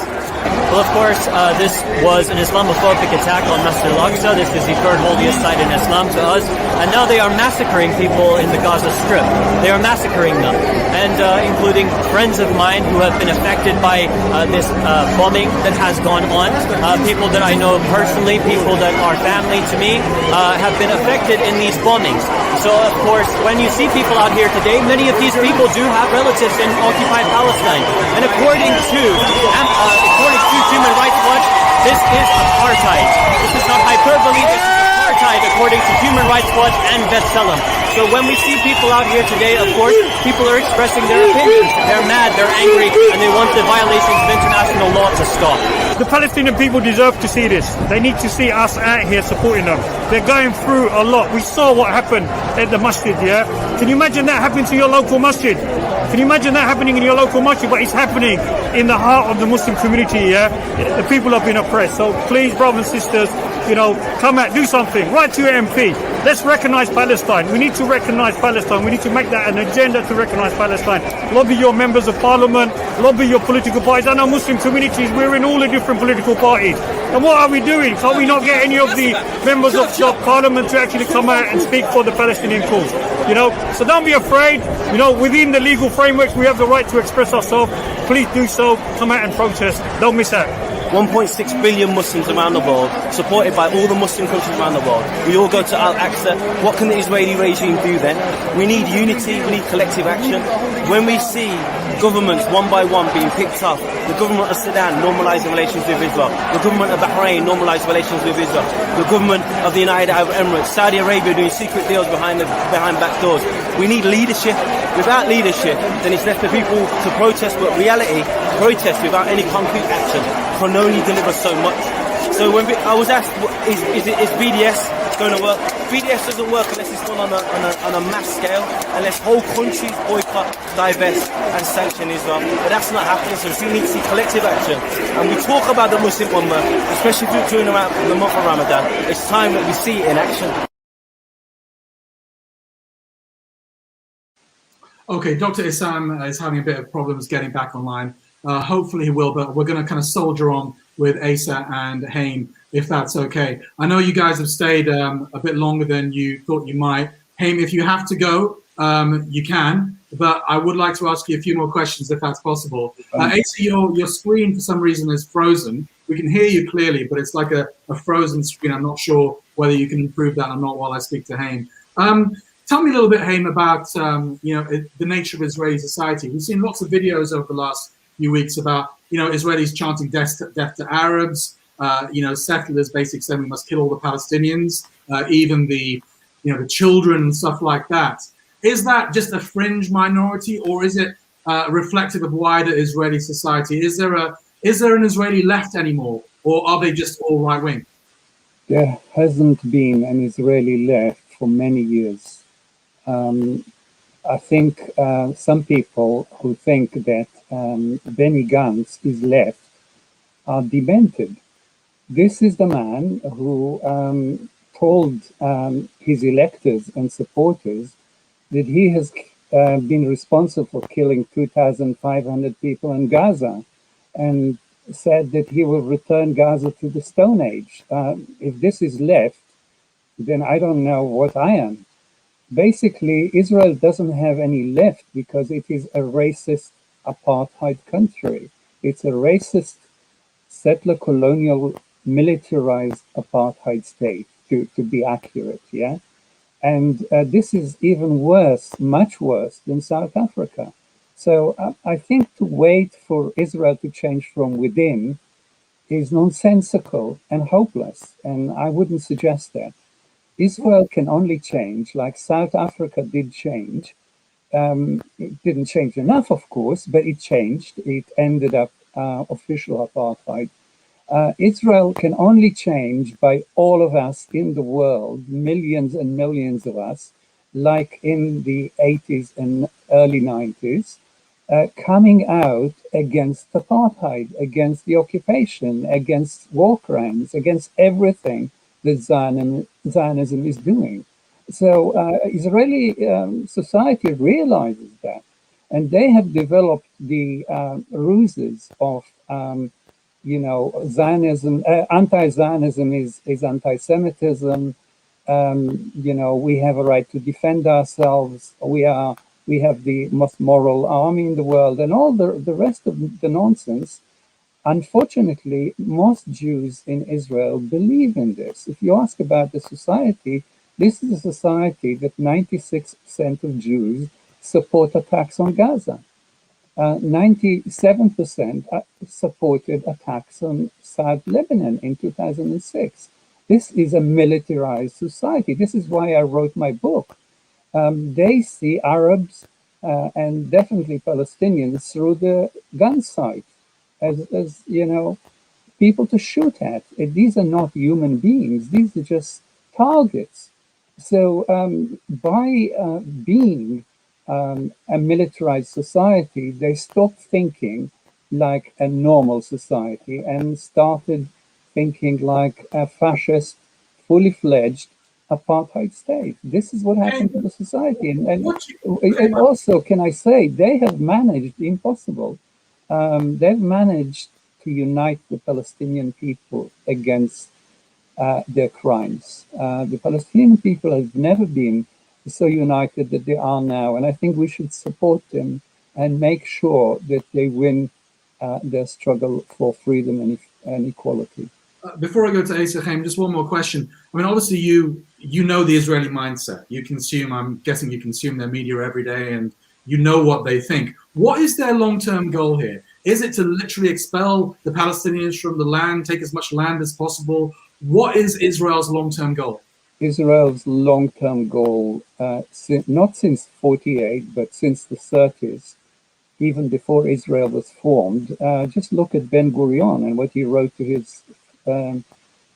Well, of course, this was an Islamophobic attack on Masjid al-Aqsa. This is the third holiest site in Islam to us. And now they are massacring people in the Gaza Strip. They are massacring them. And including friends of mine who have been affected by this bombing that has gone on. People that I know personally, people that are family to me, have been affected in these bombings. So, of course, when you see people out here today, many of these people do have relatives in occupied Palestine. And according to Human Rights Watch, this is apartheid. This is not hyperbole, this is apartheid according to Human Rights Watch and B'Tselem. So when we see people out here today, of course, people are expressing their opinions. They're mad, they're angry, and they want the violations of international law to stop. The Palestinian people deserve to see this. They need to see us out here supporting them. They're going through a lot. We saw what happened at the masjid, yeah? Can you imagine that happening to your local masjid? Can you imagine that happening in your local masjid? But it's happening in the heart of the Muslim community, yeah? The people have been oppressed. So please, brothers and sisters, you know, come out, do something. Write to your MP. Let's recognize Palestine. We need to recognize Palestine. We need to make that an agenda to recognize Palestine. Lobby your members of parliament. Lobby your political parties. And our Muslim communities, we're in all the different political parties. And what are we doing? Can't we not get any of the members of parliament to actually come out and speak for the Palestinian cause? You know, so don't be afraid. You know, within the legal frameworks, we have the right to express ourselves. Please do so. Come out and protest. Don't miss out. 1.6 billion Muslims around the world, supported by all the Muslim countries around the world. We all go to Al-Aqsa. What can the Israeli regime do then? We need unity, we need collective action. When we see governments one by one being picked up, the government of Sudan normalising relations with Israel, the government of Bahrain normalising relations with Israel, the government of the United Arab Emirates, Saudi Arabia doing secret deals behind back doors. We need leadership. Without leadership, then it's left for people to protest, but reality, protest without any concrete action can only deliver so much. So when I was asked, is BDS going to work? BDS doesn't work unless it's done on a mass scale, unless whole countries boycott, divest and sanction Israel. But that's not happening, so we need to see collective action. And we talk about the Muslim Ummah, especially during the month of Ramadan. It's time that we see it in action. Okay, Dr. Issam is having a bit of problems getting back online. Hopefully he will, but we're going to kind of soldier on with Asa and Haim, if that's okay. I know you guys have stayed a bit longer than you thought you might. Haim, if you have to go, you can, but I would like to ask you a few more questions if that's possible. Asa, your screen for some reason is frozen. We can hear you clearly, but it's like a frozen screen. I'm not sure whether you can improve that or not while I speak to Haim. Tell me a little bit, Haim, about the nature of Israeli society. We've seen lots of videos over the last few weeks about Israelis chanting death to Arabs. Settlers basically saying we must kill all the Palestinians, even the children and stuff like that. Is that just a fringe minority, or is it reflective of wider Israeli society? Is there an Israeli left anymore, or are they just all right wing? There hasn't been an Israeli left for many years. I think some people who think that Benny Gantz is left are demented. This is the man who told his electors and supporters that he has been responsible for killing 2,500 people in Gaza, and said that he will return Gaza to the Stone Age. If this is left, then I don't know what I am. Basically, Israel doesn't have any left because it is a racist apartheid country. It's a racist settler colonial militarized apartheid state, to be accurate, yeah? And this is even worse, much worse than South Africa. So I think to wait for Israel to change from within is nonsensical and hopeless, and I wouldn't suggest that. Israel can only change, like South Africa did change. It didn't change enough, of course, but it changed. It ended up official apartheid. Israel can only change by all of us in the world, millions and millions of us, like in the 80s and early 90s, coming out against apartheid, against the occupation, against war crimes, against everything that Zionism is doing. So Israeli society realizes that. And they have developed the ruses of, Zionism, anti-Zionism is anti-Semitism. We have a right to defend ourselves. We have the most moral army in the world, and all the rest of the nonsense. Unfortunately, most Jews in Israel believe in this. If you ask about the society, this is a society that 96% of Jews support attacks on Gaza. 97% supported attacks on South Lebanon in 2006. This is a militarized society. This is why I wrote my book. They see Arabs and definitely Palestinians through the gun sight as people to shoot at. These are not human beings. These are just targets. So by being a militarized society, they stopped thinking like a normal society and started thinking like a fascist, fully fledged apartheid state. This is what happened to the society. And also, can I say, they have managed the impossible. They've managed to unite the Palestinian people against their crimes. The Palestinian people have never been so united that they are now, and I think we should support them and make sure that they win their struggle for freedom and equality. Before I go to Asa Chaim, just one more question. I mean, obviously you know the Israeli mindset. You consume, I'm guessing you consume their media every day, and you know what they think. What is their long-term goal here? Is it to literally expel the Palestinians from the land, take as much land as possible? What is Israel's long-term goal? Israel's long-term goal, not since 48, but since the 30s, even before Israel was formed, just look at Ben-Gurion and what he wrote to his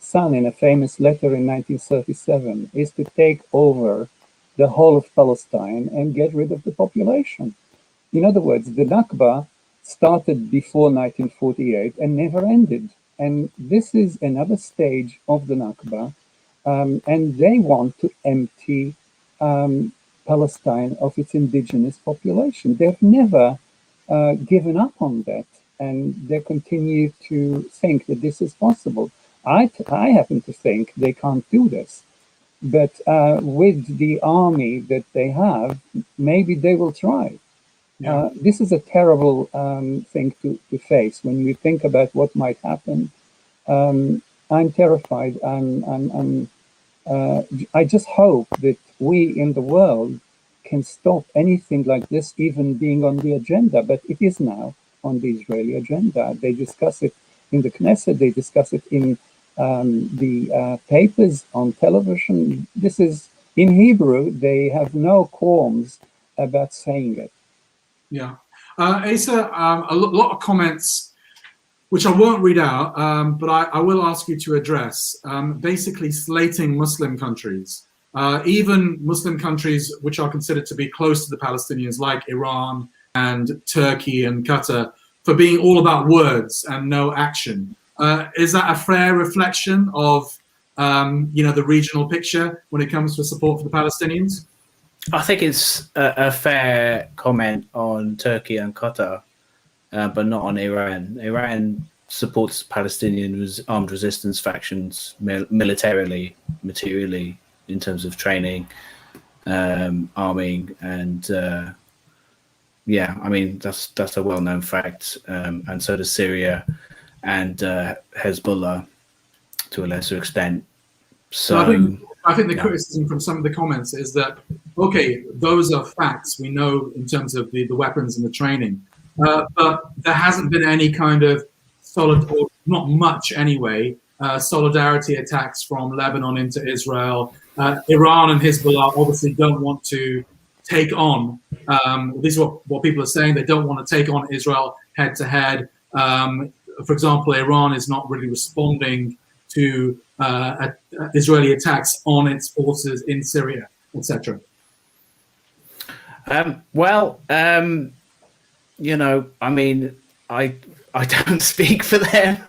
son in a famous letter in 1937, is to take over the whole of Palestine and get rid of the population. In other words, the Nakba started before 1948 and never ended. And this is another stage of the Nakba. And they want to empty Palestine of its indigenous population. They've never given up on that. And they continue to think that this is possible. I happen to think they can't do this. But with the army that they have, maybe they will try. Yeah. This is a terrible thing to face. When we think about what might happen, I'm terrified. I just hope that we in the world can stop anything like this even being on the agenda. But it is now on the Israeli agenda. They discuss it in the Knesset. They discuss it in the papers, on television. This is in Hebrew. They have no qualms about saying it. Yeah. Asa, a lot of comments, which I won't read out, but I will ask you to address, basically slating Muslim countries, even Muslim countries which are considered to be close to the Palestinians, like Iran and Turkey and Qatar, for being all about words and no action. Is that a fair reflection of the regional picture when it comes to support for the Palestinians? I think it's a fair comment on Turkey and Qatar, but not on Iran. Iran supports Palestinian armed resistance factions militarily, materially, in terms of training, arming, and yeah, I mean that's a well-known fact. And so does Syria and Hezbollah to a lesser extent. So I think the criticism from some of the comments is that, okay, those are facts we know in terms of the weapons and the training, but there hasn't been any kind of solid, or not much anyway, solidarity attacks from Lebanon into Israel. Iran and Hezbollah obviously don't want to take on, this is what people are saying, they don't want to take on Israel head to head. For example, Iran is not really responding to Israeli attacks on its forces in Syria, etc. I mean, I don't speak for them.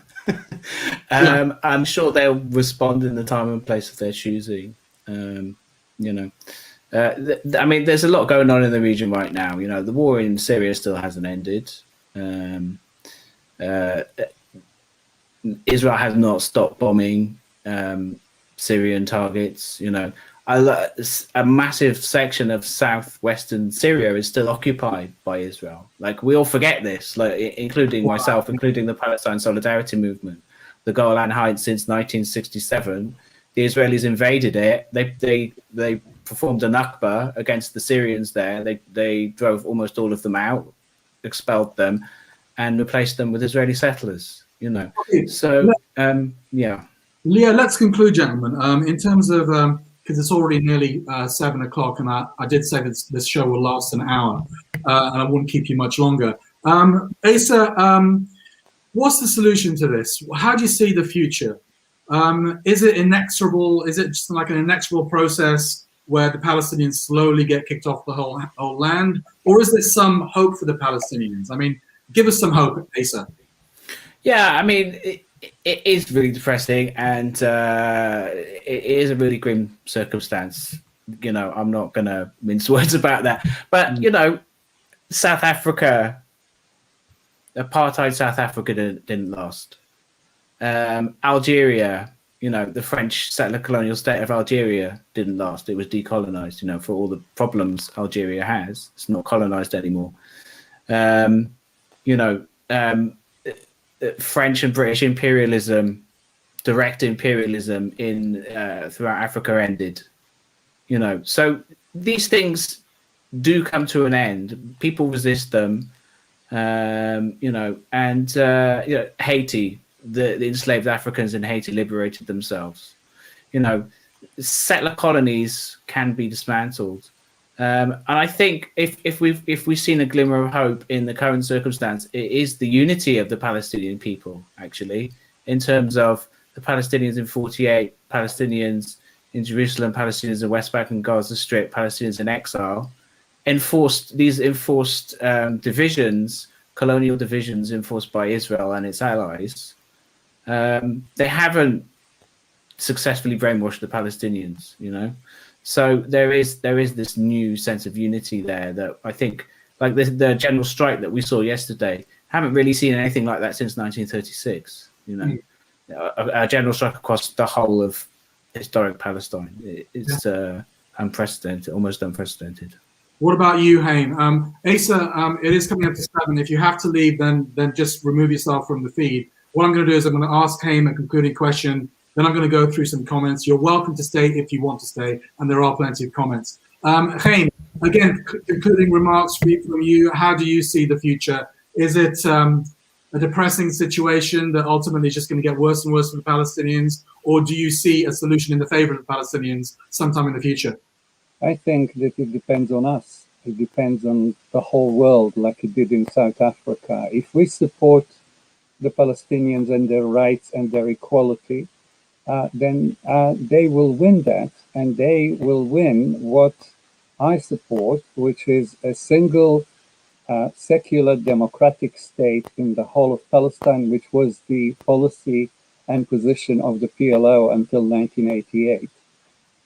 I'm sure they'll respond in the time and place of their choosing. I mean, there's a lot going on in the region right now. You know, the war in Syria still hasn't ended. Israel has not stopped bombing Syrian targets. You know, a massive section of southwestern Syria is still occupied by Israel. Like, we all forget this, like including myself, including the Palestine Solidarity Movement. The Golan Heights since 1967, the Israelis invaded it. They performed a Nakba against the Syrians there. They drove almost all of them out, expelled them, and replaced them with Israeli settlers. You know, so yeah. Leah, let's conclude, gentlemen. In terms of because it's already nearly 7 o'clock, and I did say this show will last an hour, and I wouldn't keep you much longer. Asa, what's the solution to this? How do you see the future? Is it inexorable? Is it just like an inexorable process where the Palestinians slowly get kicked off the whole land? Or is there some hope for the Palestinians? I mean, give us some hope, Asa. Yeah, I mean, it is really depressing, and it is a really grim circumstance. You know, I'm not going to mince words about that. But, you know, South Africa, apartheid South Africa didn't last. Algeria, you know, the French settler colonial state of Algeria didn't last. It was decolonized, you know, for all the problems Algeria has. It's not colonized anymore. You know, French and British imperialism, direct imperialism in throughout Africa ended. You know, so these things do come to an end. People resist them. You know, and you know, Haiti, the enslaved Africans in Haiti liberated themselves. You know, settler colonies can be dismantled. And I think if we've seen a glimmer of hope in the current circumstance, it is the unity of the Palestinian people, actually, in terms of the Palestinians in 48, Palestinians in Jerusalem, Palestinians in West Bank and Gaza Strip, Palestinians in exile, enforced divisions, colonial divisions enforced by Israel and its allies. They haven't successfully brainwashed the Palestinians, you know. So there is this new sense of unity there that I think, like the general strike that we saw yesterday, haven't really seen anything like that since 1936. You know, a general strike across the whole of historic Palestine. It's unprecedented, almost unprecedented. What about you, Haim? Asa, it is coming up to 7. If you have to leave, then just remove yourself from the feed. What I'm going to do is I'm going to ask Haim a concluding question. Then I'm going to go through some comments. You're welcome to stay if you want to stay, and there are plenty of comments. Haim, again, concluding remarks from you. How do you see the future? Is it a depressing situation that ultimately is just going to get worse and worse for the Palestinians, or do you see a solution in the favor of the Palestinians sometime in the future? I think that it depends on us. It depends on the whole world, like it did in South Africa. If we support the Palestinians and their rights and their equality, then they will win that, and they will win what I support, which is a single secular democratic state in the whole of Palestine, which was the policy and position of the PLO until 1988.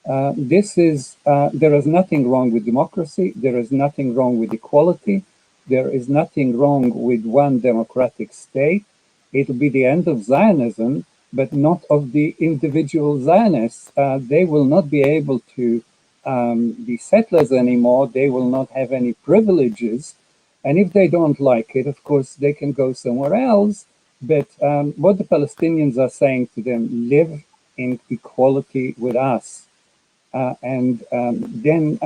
There is nothing wrong with democracy. There is nothing wrong with equality. There is nothing wrong with one democratic state. It will be the end of Zionism, but not of the individual Zionists. They will not be able to be settlers anymore. They will not have any privileges. And if they don't like it, of course, they can go somewhere else. But what the Palestinians are saying to them, live in equality with us. Then,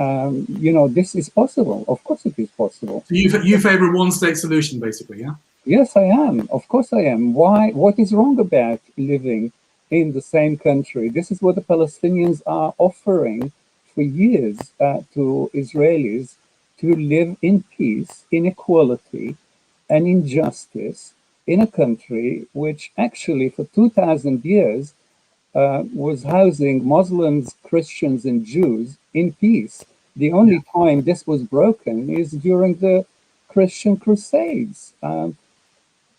you know, this is possible. Of course it is possible. So you favor a one-state solution, basically, yeah? Yes, I am. Of course I am. Why? What is wrong about living in the same country? This is what the Palestinians are offering for years to Israelis, to live in peace, in equality, and in justice in a country which actually for 2,000 years was housing Muslims, Christians, and Jews in peace. The only time this was broken is during the Christian Crusades.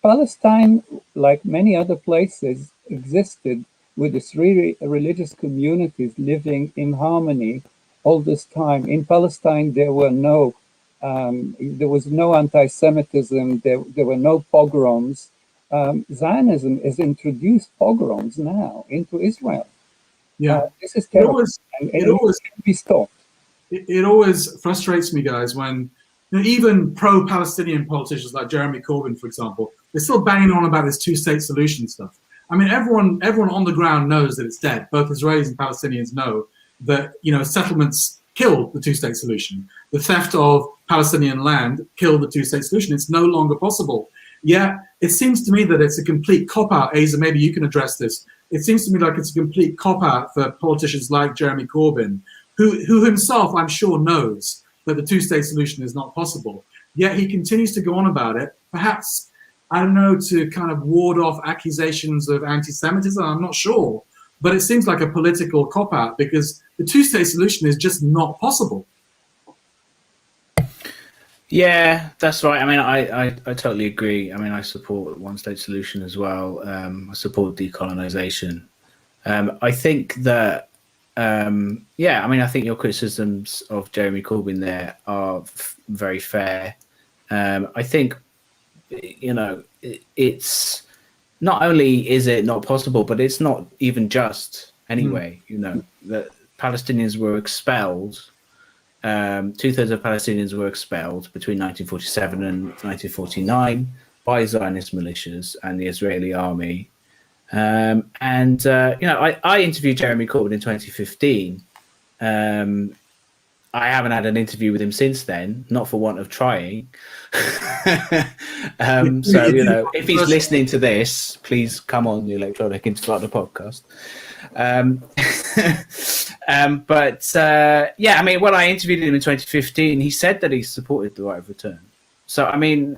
Palestine, like many other places, existed with its religious communities living in harmony all this time. In Palestine, there was no anti-Semitism. There were no pogroms. Zionism has introduced pogroms now into Israel. Yeah, this is terrible, it always can be stopped. It always frustrates me, guys, when even pro-Palestinian politicians like Jeremy Corbyn, for example, they're still banging on about this two-state solution stuff. I mean, everyone on the ground knows that it's dead. Both Israelis and Palestinians know that settlements killed the two-state solution. The theft of Palestinian land killed the two-state solution. It's no longer possible. Yeah, it seems to me that it's a complete cop-out. Asa, maybe you can address this. It seems to me like it's a complete cop-out for politicians like Jeremy Corbyn, who himself, I'm sure, knows that the two-state solution is not possible. Yet he continues to go on about it, perhaps, I don't know, to kind of ward off accusations of anti-Semitism, I'm not sure. But it seems like a political cop-out because the two-state solution is just not possible. Yeah, that's right. I mean, I totally agree. I mean, I support one-state solution as well. I support decolonization. I think that, I mean, I think your criticisms of Jeremy Corbyn there are very fair. I think, it's not only is it not possible, but it's not even just anyway. That Palestinians were expelled. 2/3 of Palestinians were expelled between 1947 and 1949 by Zionist militias and the Israeli army. I interviewed Jeremy Corbyn in 2015. I haven't had an interview with him since then, not for want of trying. If he's listening to this, please come on the Electronic and start the podcast. I mean, when I interviewed him in 2015, he said that he supported the right of return. So, I mean,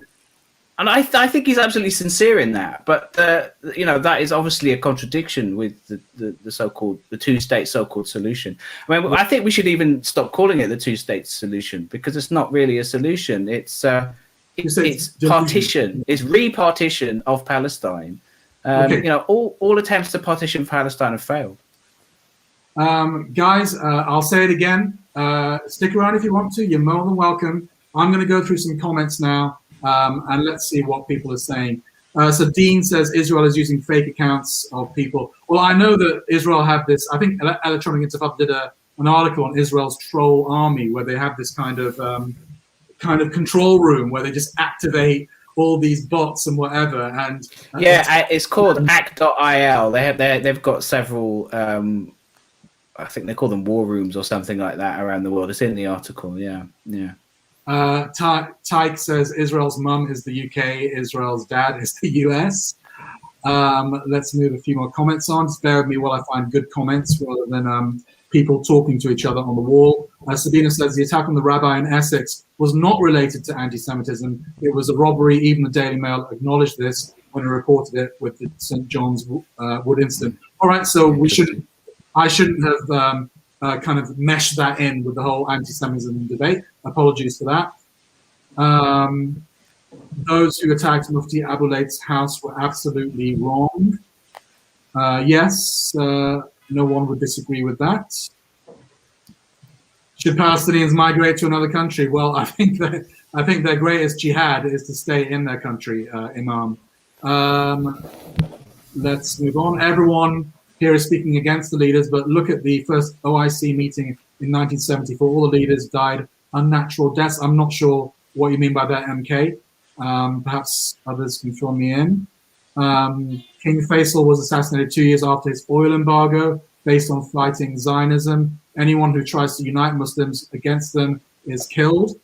and I think he's absolutely sincere in that. But, that is obviously a contradiction with the two-state so-called solution. I mean, I think we should even stop calling it the two-state solution because it's not really a solution. It's partition. It's repartition of Palestine. All attempts to partition Palestine have failed. Guys, I'll say it again. Stick around if you want to. You're more than welcome. I'm going to go through some comments now. And let's see what people are saying. So Dean says Israel is using fake accounts of people. Well, I know that Israel have this. I think Electronic Intifada did an article on Israel's troll army, where they have this kind of control room where they just activate all these bots and whatever. And it's called act.il. They've got several. I think they call them war rooms or something like that around the world. It's in the article. Yeah. Tyke says Israel's mum is the UK, Israel's dad is the US. Let's move a few more comments on. Just bear with me while I find good comments rather than people talking to each other on the wall. Sabina says the attack on the rabbi in Essex was not related to anti-Semitism. It was a robbery. Even the Daily Mail acknowledged this when it reported it with the St. John's Wood incident. All right, so I shouldn't have kind of meshed that in with the whole anti-Semitism debate. Apologies for that. Those who attacked Mufti Abulate's house were absolutely wrong. Yes, no one would disagree with that. Should Palestinians migrate to another country? Well, I think their greatest jihad is to stay in their country, Imam. Let's move on. Everyone here is speaking against the leaders, but look at the first OIC meeting in 1974. All the leaders died unnatural deaths. I'm not sure what you mean by that, MK. Perhaps others can fill me in. King Faisal was assassinated 2 years after his oil embargo based on fighting Zionism. Anyone who tries to unite Muslims against them is killed.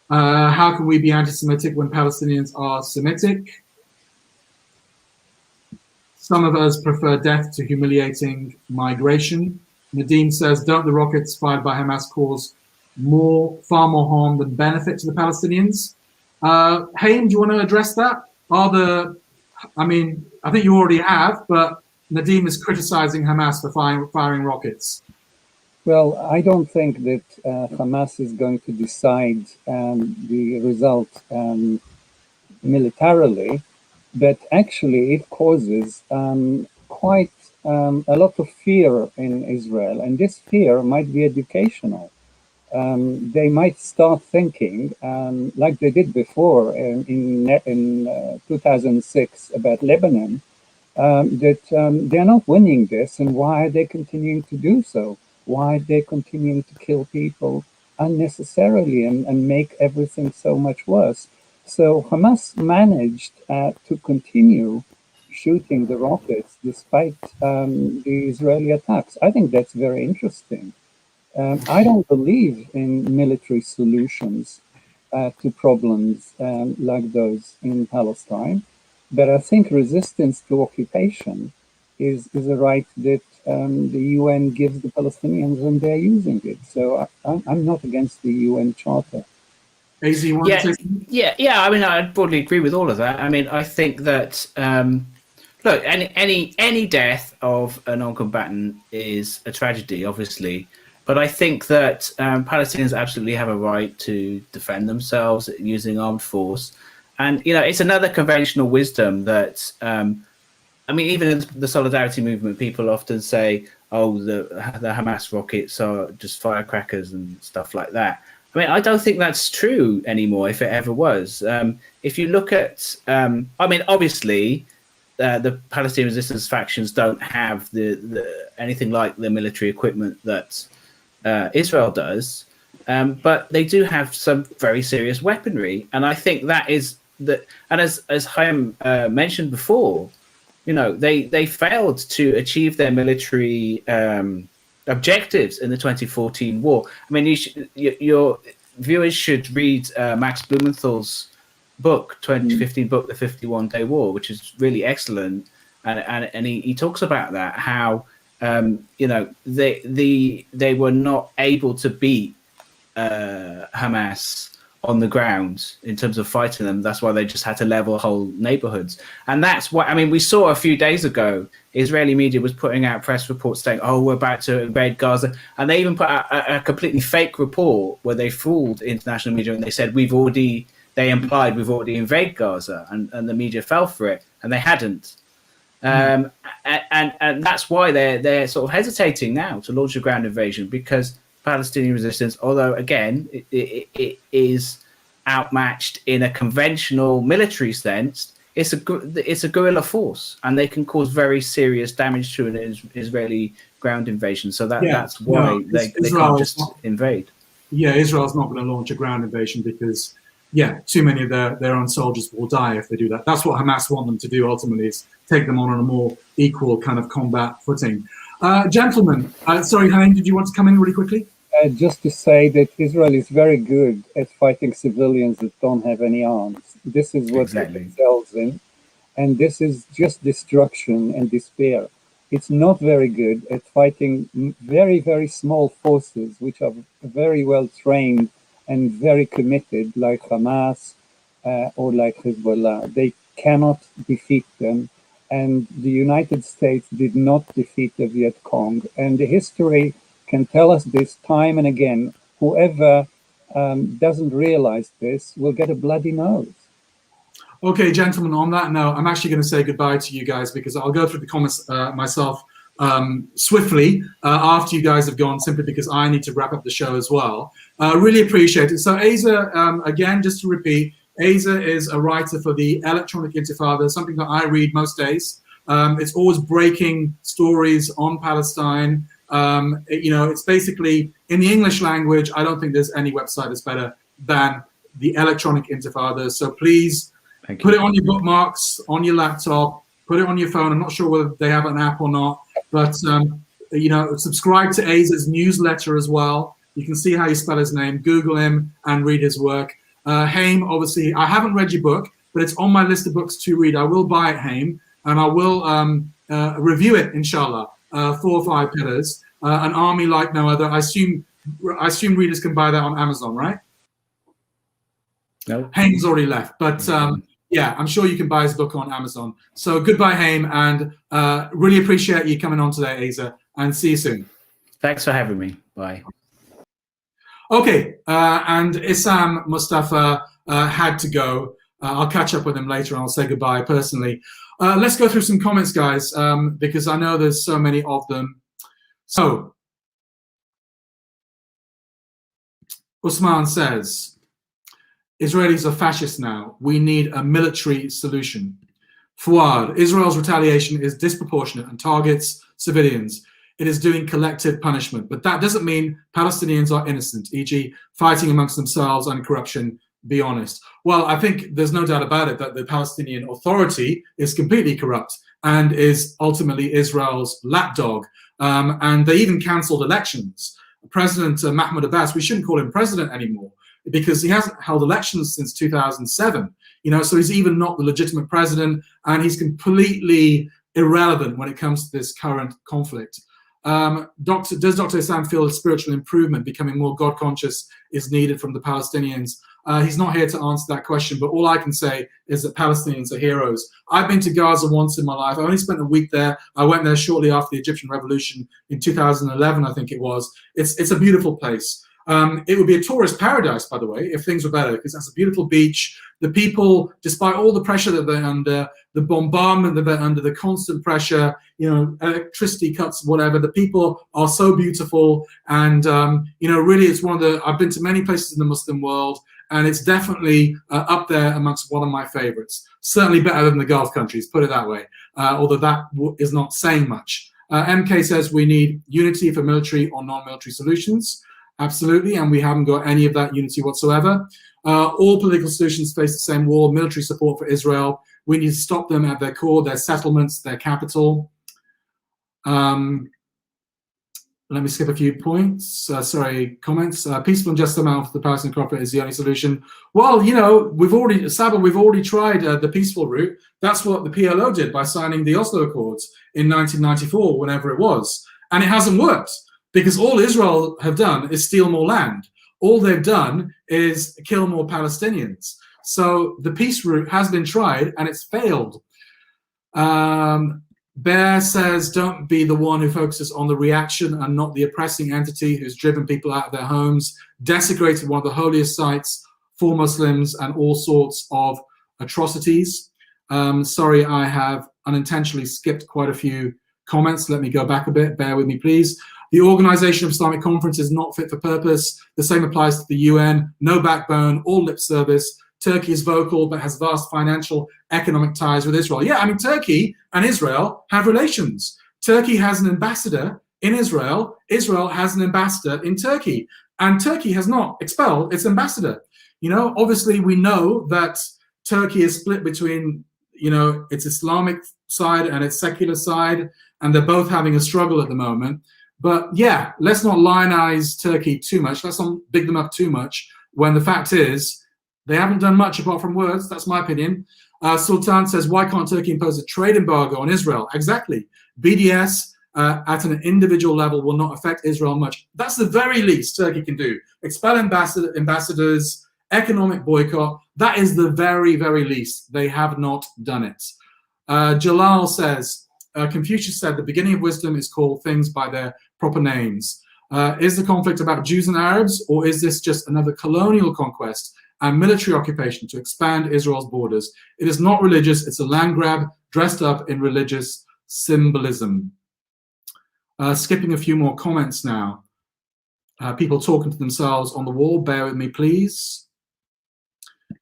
How can we be anti-Semitic when Palestinians are Semitic? Some of us prefer death to humiliating migration. Nadeem says, don't the rockets fired by Hamas cause far more harm than benefit to the Palestinians? Haim, do you want to address that? I think you already have, but Nadeem is criticizing Hamas for firing rockets. Well, I don't think that Hamas is going to decide the result militarily, but actually it causes quite a lot of fear in Israel, and this fear might be educational. They might start thinking, like they did before in 2006 about Lebanon, that they're not winning this, and why are they continuing to do so? Why are they continuing to kill people unnecessarily and make everything so much worse? So Hamas managed to continue shooting the rockets despite the Israeli attacks. I think that's very interesting. I don't believe in military solutions to problems like those in Palestine, but I think resistance to occupation is a right that the UN gives the Palestinians, and they're using it. So I'm not against the UN Charter. AZ, you want to say something? Yeah. I mean, I broadly agree with all of that. I mean, I think that look, any death of a non-combatant is a tragedy, obviously. But I think that Palestinians absolutely have a right to defend themselves using armed force. And, it's another conventional wisdom that, I mean, even in the solidarity movement, people often say, oh, the Hamas rockets are just firecrackers and stuff like that. I mean, I don't think that's true anymore, if it ever was. If you look at, I mean, obviously, the Palestinian resistance factions don't have anything like the military equipment that Israel does, but they do have some very serious weaponry, and I think that is that. And as Chaim mentioned before, they failed to achieve their military objectives in the 2014 war. I mean, your viewers should read Max Blumenthal's book, 2015 book, The 51-Day War, which is really excellent, and he talks about that, how they were not able to beat Hamas on the ground in terms of fighting them. That's why they just had to level whole neighborhoods. And that's why, I mean, we saw a few days ago, Israeli media was putting out press reports saying, oh, we're about to invade Gaza. And they even put out a completely fake report where they fooled international media, and they said, they implied we've already invaded Gaza, and the media fell for it, and they hadn't. And that's why they're sort of hesitating now to launch a ground invasion, because Palestinian resistance, although again it is outmatched in a conventional military sense, it's a guerrilla force, and they can cause very serious damage to an Israeli ground invasion. So that's why they can't just invade. Yeah, Israel's not going to launch a ground invasion because, too many of their own soldiers will die if they do that. That's what Hamas want them to do ultimately, is take them on a more equal kind of combat footing. Gentlemen, sorry, Haim, did you want to come in really quickly? Just to say that Israel is very good at fighting civilians that don't have any arms. This is what it excels in, and this is just destruction and despair. It's not very good at fighting very, very small forces, which are very well trained and very committed, like Hamas or like Hezbollah. They cannot defeat them, and the United States did not defeat the Viet Cong, and the history can tell us this time and again. Whoever doesn't realize this will get a bloody nose. Okay, gentlemen, on that note, I'm actually going to say goodbye to you guys, because I'll go through the comments myself swiftly after you guys have gone, simply because I need to wrap up the show as well. Really appreciate it. So Asa, again, just to repeat, Asa is a writer for the Electronic Intifada, something that I read most days. It's always breaking stories on Palestine. It's basically, in the English language, I don't think there's any website that's better than the Electronic Intifada. So please put it on your bookmarks, on your laptop, put it on your phone. I'm not sure whether they have an app or not, but subscribe to Asa's newsletter as well. You can see how you spell his name, Google him, and read his work. Haim, obviously, I haven't read your book, but it's on my list of books to read. I will buy it, Haim, and I will review it, inshallah. 4 or 5 pillars, An Army Like No Other. I assume readers can buy that on Amazon, right? No. Haim's already left, but I'm sure you can buy his book on Amazon. So goodbye, Haim, and really appreciate you coming on today, Asa, and see you soon. Thanks for having me. Bye. Okay, and Issam Mustafa had to go. I'll catch up with him later and I'll say goodbye personally. Let's go through some comments, guys, because I know there's so many of them. So, Usman says, Israelis are fascists now. We need a military solution. Fuad, Israel's retaliation is disproportionate and targets civilians. It is doing collective punishment. But that doesn't mean Palestinians are innocent, e.g. fighting amongst themselves and corruption. Be honest. Well, I think there's no doubt about it that the Palestinian Authority is completely corrupt and is ultimately Israel's lapdog. And they even cancelled elections. President Mahmoud Abbas, we shouldn't call him president anymore because he hasn't held elections since 2007. You know, so he's even not the legitimate president, and he's completely irrelevant when it comes to this current conflict. Does Dr. Islam feel spiritual improvement, becoming more God conscious, is needed from the Palestinians? He's not here to answer that question, but all I can say is that Palestinians are heroes. I've been to Gaza once in my life. I only spent a week there. I went there shortly after the Egyptian Revolution in 2011, I think it was. It's a beautiful place. It would be a tourist paradise, by the way, if things were better, because that's a beautiful beach. The people, despite all the pressure that they're under, the bombardment that they're under, the constant pressure, you know, electricity cuts, whatever, the people are so beautiful. And, you know, really it's one of the, I've been to many places in the Muslim world, and it's definitely up there amongst one of my favorites. Certainly better than the Gulf countries, put it that way, although that is not saying much. MK says we need unity for military or non-military solutions. Absolutely, and we haven't got any of that unity whatsoever. All political solutions face the same war, military support for Israel. We need to stop them at their core, their settlements, their capital. Let me skip a few points. Comments. Peaceful and just amount for the Palestinian conflict is the only solution. Well, you know, we've already tried the peaceful route. That's what the PLO did by signing the Oslo Accords in 1994, whenever it was. And it hasn't worked because all Israel have done is steal more land. All they've done is kill more Palestinians. So the peace route has been tried and it's failed. Bear says, don't be the one who focuses on the reaction and not the oppressing entity who's driven people out of their homes, desecrated one of the holiest sites for Muslims, and all sorts of atrocities. Sorry, I have unintentionally skipped quite a few comments. Let me go back a bit. Bear with me, please. The Organization of Islamic Conference is not fit for purpose. The same applies to the UN. No backbone, all lip service. Turkey is vocal, but has vast financial, economic ties with Israel. Yeah, I mean, Turkey and Israel have relations. Turkey has an ambassador in Israel. Israel has an ambassador in Turkey. And Turkey has not expelled its ambassador. You know, obviously we know that Turkey is split between, you know, its Islamic side and its secular side, and they're both having a struggle at the moment. But yeah, let's not lionize Turkey too much. Let's not big them up too much, when the fact is, they haven't done much apart from words. That's my opinion. Sultan says, why can't Turkey impose a trade embargo on Israel? Exactly. BDS at an individual level will not affect Israel much. That's the very least Turkey can do. Expel ambassadors, economic boycott. That is the very, very least. They have not done it. Jalal says, Confucius said, the beginning of wisdom is called things by their proper names. Is the conflict about Jews and Arabs, or is this just another colonial conquest and military occupation to expand Israel's borders? It is not religious, it's a land grab dressed up in religious symbolism. Skipping a few more comments now. People talking to themselves on the wall, bear with me please.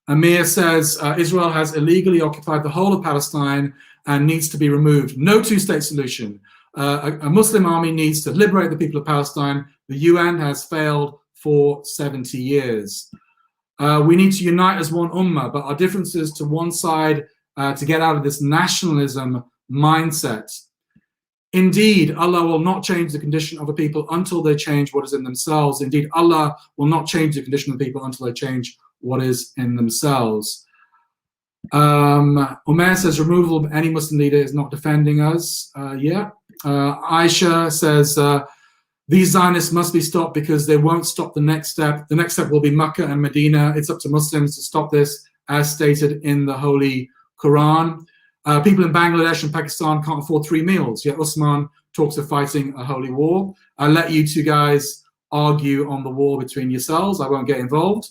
Amir says, Israel has illegally occupied the whole of Palestine and needs to be removed. No two-state solution. A Muslim army needs to liberate the people of Palestine. The UN has failed for 70 years. We need to unite as one ummah, but our differences to one side to get out of this nationalism mindset. Indeed, Allah will not change the condition of a people until they change what is in themselves. Indeed, Allah will not change the condition of the people until they change what is in themselves. Umair says, removal of any Muslim leader is not defending us. Aisha says, these Zionists must be stopped because they won't stop the next step. The next step will be Mecca and Medina. It's up to Muslims to stop this, as stated in the Holy Quran. People in Bangladesh and Pakistan can't afford 3 meals, yet Usman talks of fighting a holy war. I'll let you two guys argue on the war between yourselves. I won't get involved.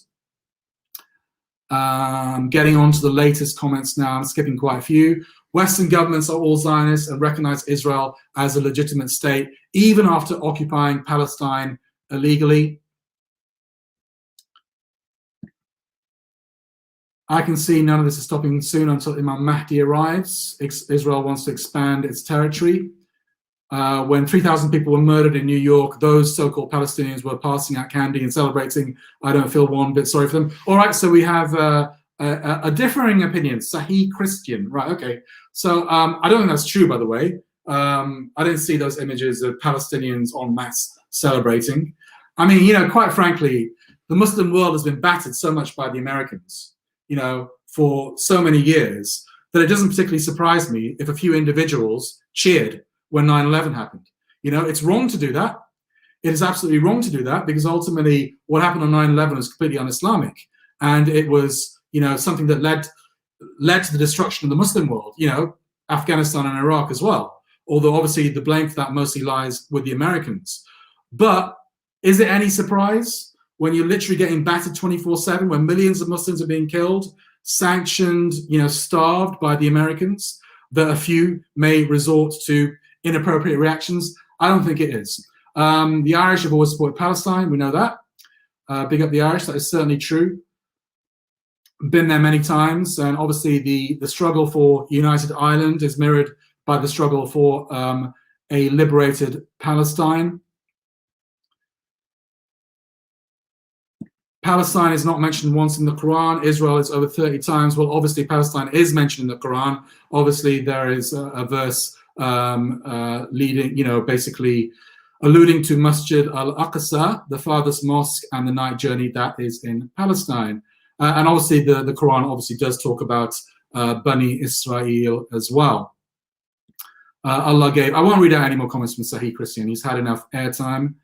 Getting on to the latest comments now. I'm skipping quite a few. Western governments are all Zionists and recognize Israel as a legitimate state, even after occupying Palestine illegally. I can see none of this is stopping soon until Imam Mahdi arrives. Israel wants to expand its territory. When 3,000 people were murdered in New York, those so-called Palestinians were passing out candy and celebrating. I don't feel one bit sorry for them. All right, so we have a differing opinion. Sahih Christian, right? Okay. So I don't think that's true, by the way. I didn't see those images of Palestinians en masse celebrating. I mean, you know, quite frankly, the Muslim world has been battered so much by the Americans, you know, for so many years that it doesn't particularly surprise me if a few individuals cheered when 9/11 happened. You know, it's wrong to do that. It is absolutely wrong to do that, because ultimately what happened on 9/11 was completely un-Islamic, and it was, you know, something that led to the destruction of the Muslim world, you know, Afghanistan and Iraq as well. Although obviously the blame for that mostly lies with the Americans. But is it any surprise when you're literally getting battered 24/7, when millions of Muslims are being killed, sanctioned, you know, starved by the Americans, that a few may resort to inappropriate reactions? I don't think it is. The Irish have always supported Palestine. We know that. Big up the Irish. That is certainly true. Been there many times, and obviously the struggle for United Ireland is mirrored by the struggle for a liberated Palestine. Palestine is not mentioned once in the Quran. Israel is over 30 times. Well, obviously Palestine is mentioned in the Quran. Obviously there is a verse leading, you know, basically alluding to Masjid al-Aqsa, the farthest mosque, and the night journey that is in Palestine. And obviously the Quran obviously does talk about Bani Israel as well. Allah gave, I won't read out any more comments from Sahih Christian. He's had enough airtime.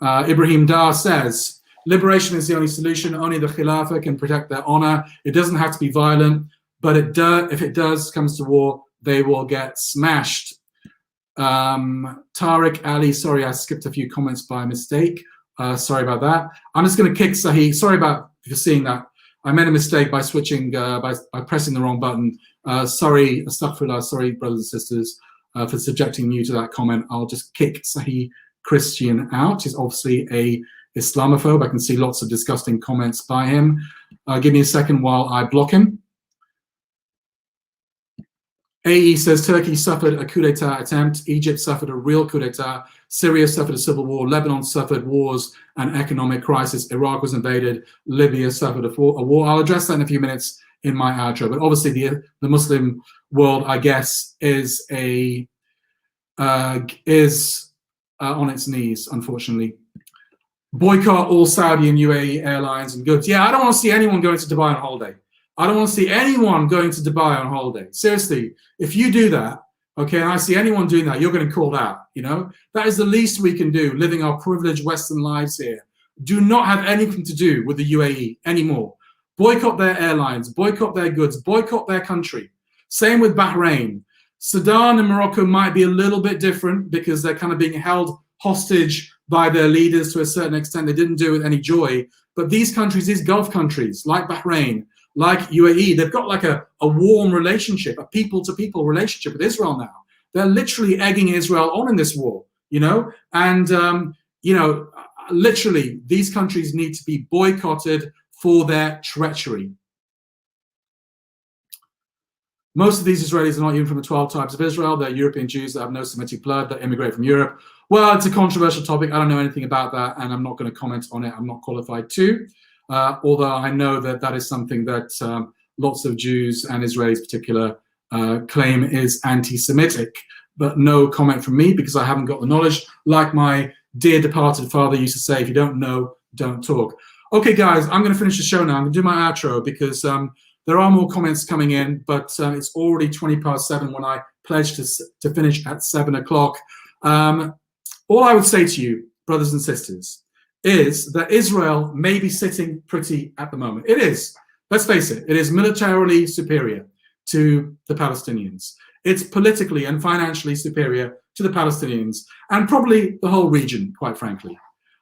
Ibrahim Dar says, liberation is the only solution. Only the Khilafah can protect their honor. It doesn't have to be violent, but if it does comes to war, they will get smashed. Tariq Ali, sorry, I skipped a few comments by mistake. Sorry about that. I'm just going to kick Sahih. Sorry about for seeing that. I made a mistake by switching, by pressing the wrong button. Sorry, astaghfirullah, sorry, brothers and sisters, for subjecting you to that comment. I'll just kick Sahih Christian out. He's obviously a Islamophobe. I can see lots of disgusting comments by him. Give me a second while I block him. AE says Turkey suffered a coup d'etat attempt. Egypt suffered a real coup d'etat. Syria suffered a civil war. Lebanon suffered wars and economic crisis. Iraq was invaded. Libya suffered a war. I'll address that in a few minutes in my outro. But obviously the Muslim world, I guess, is on its knees, unfortunately. Boycott all Saudi and UAE airlines and goods. Yeah, I don't want to see anyone going to Dubai on holiday. I don't want to see anyone going to Dubai on holiday. Seriously, if you do that, okay, and I see anyone doing that, you're getting called out, you know? That is the least we can do, living our privileged Western lives here. Do not have anything to do with the UAE anymore. Boycott their airlines, boycott their goods, boycott their country. Same with Bahrain. Sudan and Morocco might be a little bit different because they're kind of being held hostage by their leaders to a certain extent. They didn't do it with any joy. But these countries, these Gulf countries, like Bahrain, like UAE, they've got like a warm relationship, a people-to-people relationship with Israel now. They're literally egging Israel on in this war, you know? And, you know, literally, these countries need to be boycotted for their treachery. Most of these Israelis are not even from the 12 tribes of Israel. They're European Jews that have no Semitic blood, that immigrate from Europe. Well, it's a controversial topic. I don't know anything about that, and I'm not going to comment on it. I'm not qualified to. Although I know that that is something that lots of Jews and Israelis in particular claim is anti-Semitic, but no comment from me because I haven't got the knowledge. Like my dear departed father used to say, if you don't know, don't talk. Okay, guys, I'm going to finish the show now. I'm going to do my outro because there are more comments coming in, but it's already 7:20 when I pledged to finish at 7 o'clock. All I would say to you, brothers and sisters, is that Israel may be sitting pretty at the moment. It is. Let's face it. It is militarily superior to the Palestinians. It's politically and financially superior to the Palestinians and probably the whole region, quite frankly.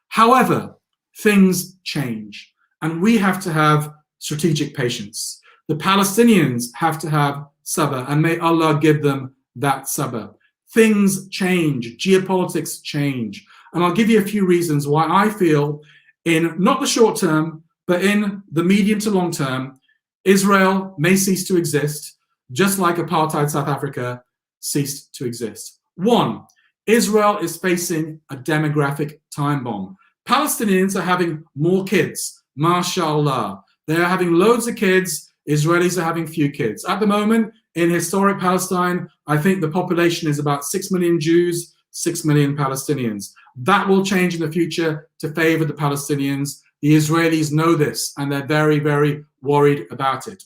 However, things change and we have to have strategic patience. The Palestinians have to have sabr, and may Allah give them that sabr. Things change, geopolitics change. And I'll give you a few reasons why I feel in not the short term, but in the medium to long term, Israel may cease to exist, just like apartheid South Africa ceased to exist. One, Israel is facing a demographic time bomb. Palestinians are having more kids, mashallah. They are having loads of kids. Israelis are having few kids. At the moment, in historic Palestine, I think the population is about 6 million Jews, 6 million Palestinians. That will change in the future to favor the Palestinians. The Israelis know this, and they're very, very worried about it.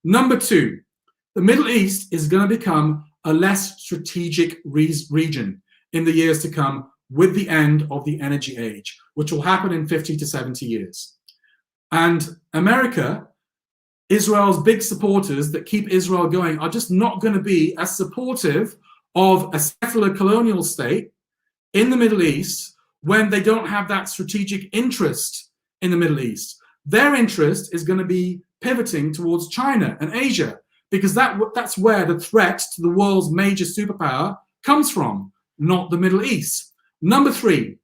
Number two, the Middle East is going to become a less strategic region in the years to come with the end of the energy age, which will happen in 50 to 70 years. And America, Israel's big supporters that keep Israel going, are just not going to be as supportive of a settler colonial state in the Middle East when they don't have that strategic interest in the Middle East. Their interest is going to be pivoting towards China and Asia, because that's where the threat to the world's major superpower comes from, not the Middle East. Number three,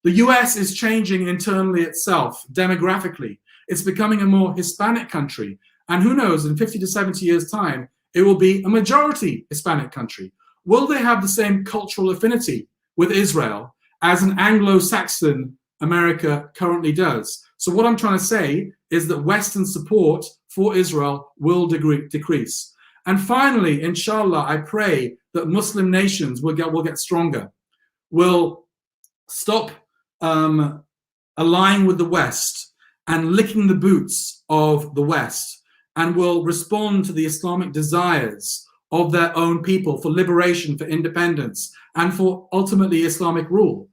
the US is changing internally itself, demographically. It's becoming a more Hispanic country. And who knows, in 50 to 70 years' time, it will be a majority Hispanic country. Will they have the same cultural affinity with Israel as an Anglo-Saxon America currently does? So what I'm trying to say is that Western support for Israel will decrease. And finally, inshallah, I pray that Muslim nations will get stronger, will stop aligning with the West and licking the boots of the West, and will respond to the Islamic desires of their own people for liberation, for independence, and for ultimately Islamic rule.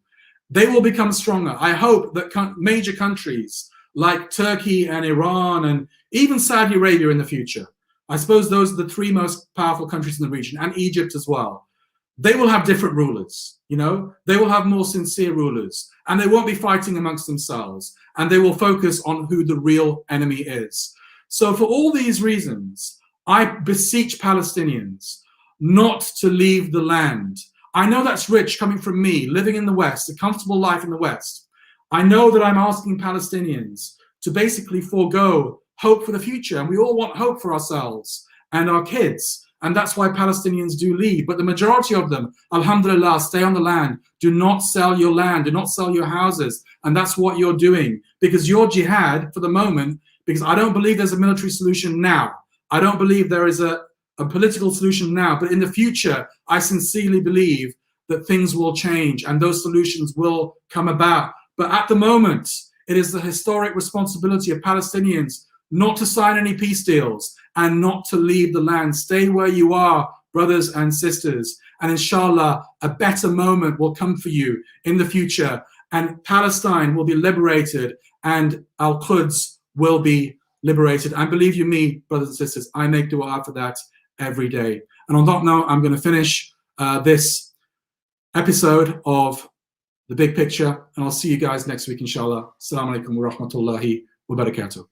They will become stronger. I hope that major countries like Turkey and Iran and even Saudi Arabia in the future, I suppose those are the three most powerful countries in the region, and Egypt as well, they will have different rulers, you know, they will have more sincere rulers, and they won't be fighting amongst themselves, and they will focus on who the real enemy is. So for all these reasons, I beseech Palestinians not to leave the land. I know that's rich coming from me, living in the West, a comfortable life in the West. I know that I'm asking Palestinians to basically forego hope for the future, and we all want hope for ourselves and our kids, and that's why Palestinians do leave. But the majority of them, alhamdulillah, stay on the land. Do not sell your land, do not sell your houses, and that's what you're doing, because your jihad for the moment, because I don't believe there's a military solution now. I don't believe there is a political solution now, but in the future, I sincerely believe that things will change and those solutions will come about. But at the moment, it is the historic responsibility of Palestinians not to sign any peace deals and not to leave the land. Stay where you are, brothers and sisters. And inshallah, a better moment will come for you in the future. And Palestine will be liberated and Al-Quds will be liberated. And believe you me, brothers and sisters, I make dua for that every day. And on that note, I'm going to finish this episode of The Big Picture, and I'll see you guys next week, inshallah. Assalamu alaikum wa rahmatullahi wa barakatuh.